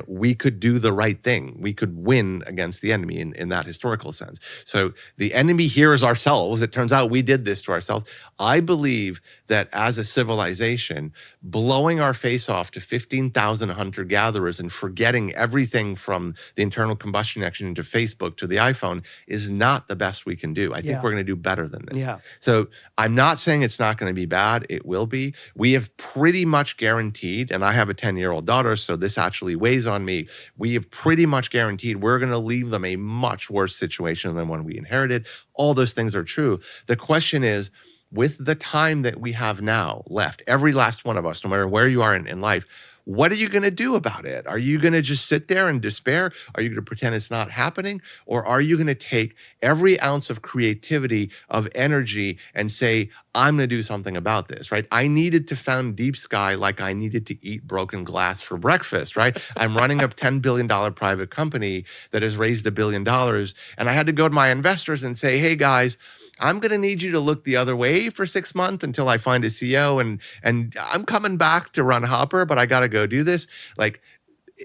Speaker 1: we could do the right thing. We could win against the enemy in that historical sense. So the enemy here is ourselves. It turns out we did this to ourselves. I believe that as a civilization, blowing our face off to 15,000 hunter-gatherers and forgetting everything from the internal combustion engine to Facebook to the iPhone is not the best we can do. I think we're going to do better than this.
Speaker 2: Yeah.
Speaker 1: So I'm not saying it's not going to be bad. It will be. We have pretty much guaranteed, and I have a 10-year-old daughter, so this actually weighs on me. We have pretty much guaranteed we're going to leave them a much worse situation than one we inherited. All those things are true. The question is, with the time that we have now left, every last one of us, no matter where you are in life, what are you going to do about it? Are you going to just sit there and despair? Are you going to pretend it's not happening? Or are you going to take every ounce of creativity, of energy, and say, I'm going to do something about this, right? I needed to found Deep Sky like I needed to eat broken glass for breakfast, right? I'm running a $10 billion private company that has raised $1 billion. And I had to go to my investors and say, hey, guys, I'm going to need you to look the other way for 6 months until I find a CEO, and I'm coming back to run Hopper, but I got to go do this. Like,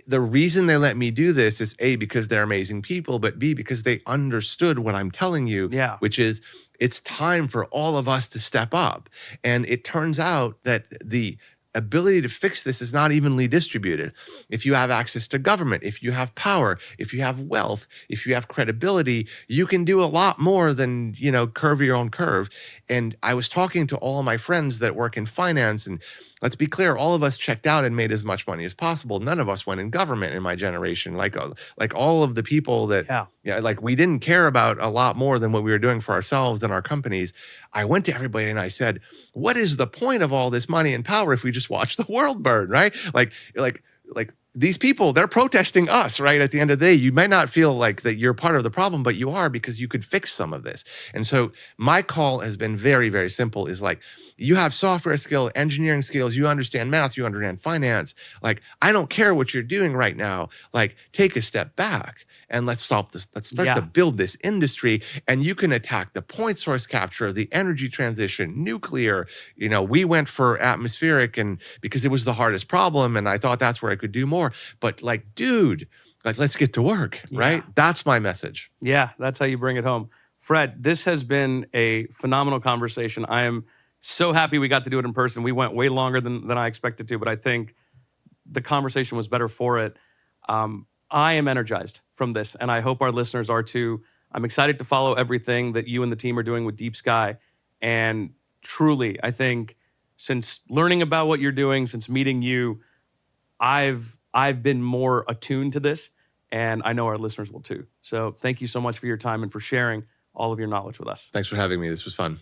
Speaker 1: the reason they let me do this is A, because they're amazing people, but B, because they understood what I'm telling you, which is it's time for all of us to step up. And it turns out that the ability to fix this is not evenly distributed. If you have access to government, if you have power, if you have wealth, if you have credibility, you can do a lot more than, curve your own curve. And I was talking to all of my friends that work in finance, and let's be clear, all of us checked out and made as much money as possible. None of us went in government in my generation. Like all of the people that, we didn't care about a lot more than what we were doing for ourselves and our companies. I went to everybody and I said, what is the point of all this money and power if we just watch the world burn, right? Like these people, they're protesting us, right? At the end of the day, you may not feel like that you're part of the problem, but you are, because you could fix some of this. And so my call has been very, very simple, is like, you have software skill, engineering skills, you understand math, you understand finance. Like, I don't care what you're doing right now. Like, take a step back and let's stop this. Let's start to build this industry. And you can attack the point source capture, the energy transition, nuclear. We went for atmospheric, and because it was the hardest problem, and I thought that's where I could do more. But dude, let's get to work, right? That's my message.
Speaker 2: Yeah, that's how you bring it home. Fred, this has been a phenomenal conversation. I am so happy we got to do it in person. We went way longer than I expected to, but I think the conversation was better for it. I am energized from this, and I hope our listeners are too. I'm excited to follow everything that you and the team are doing with Deep Sky. And truly, I think since learning about what you're doing, since meeting you, I've been more attuned to this, and I know our listeners will too. So thank you so much for your time and for sharing all of your knowledge with us.
Speaker 1: Thanks for having me. This was fun.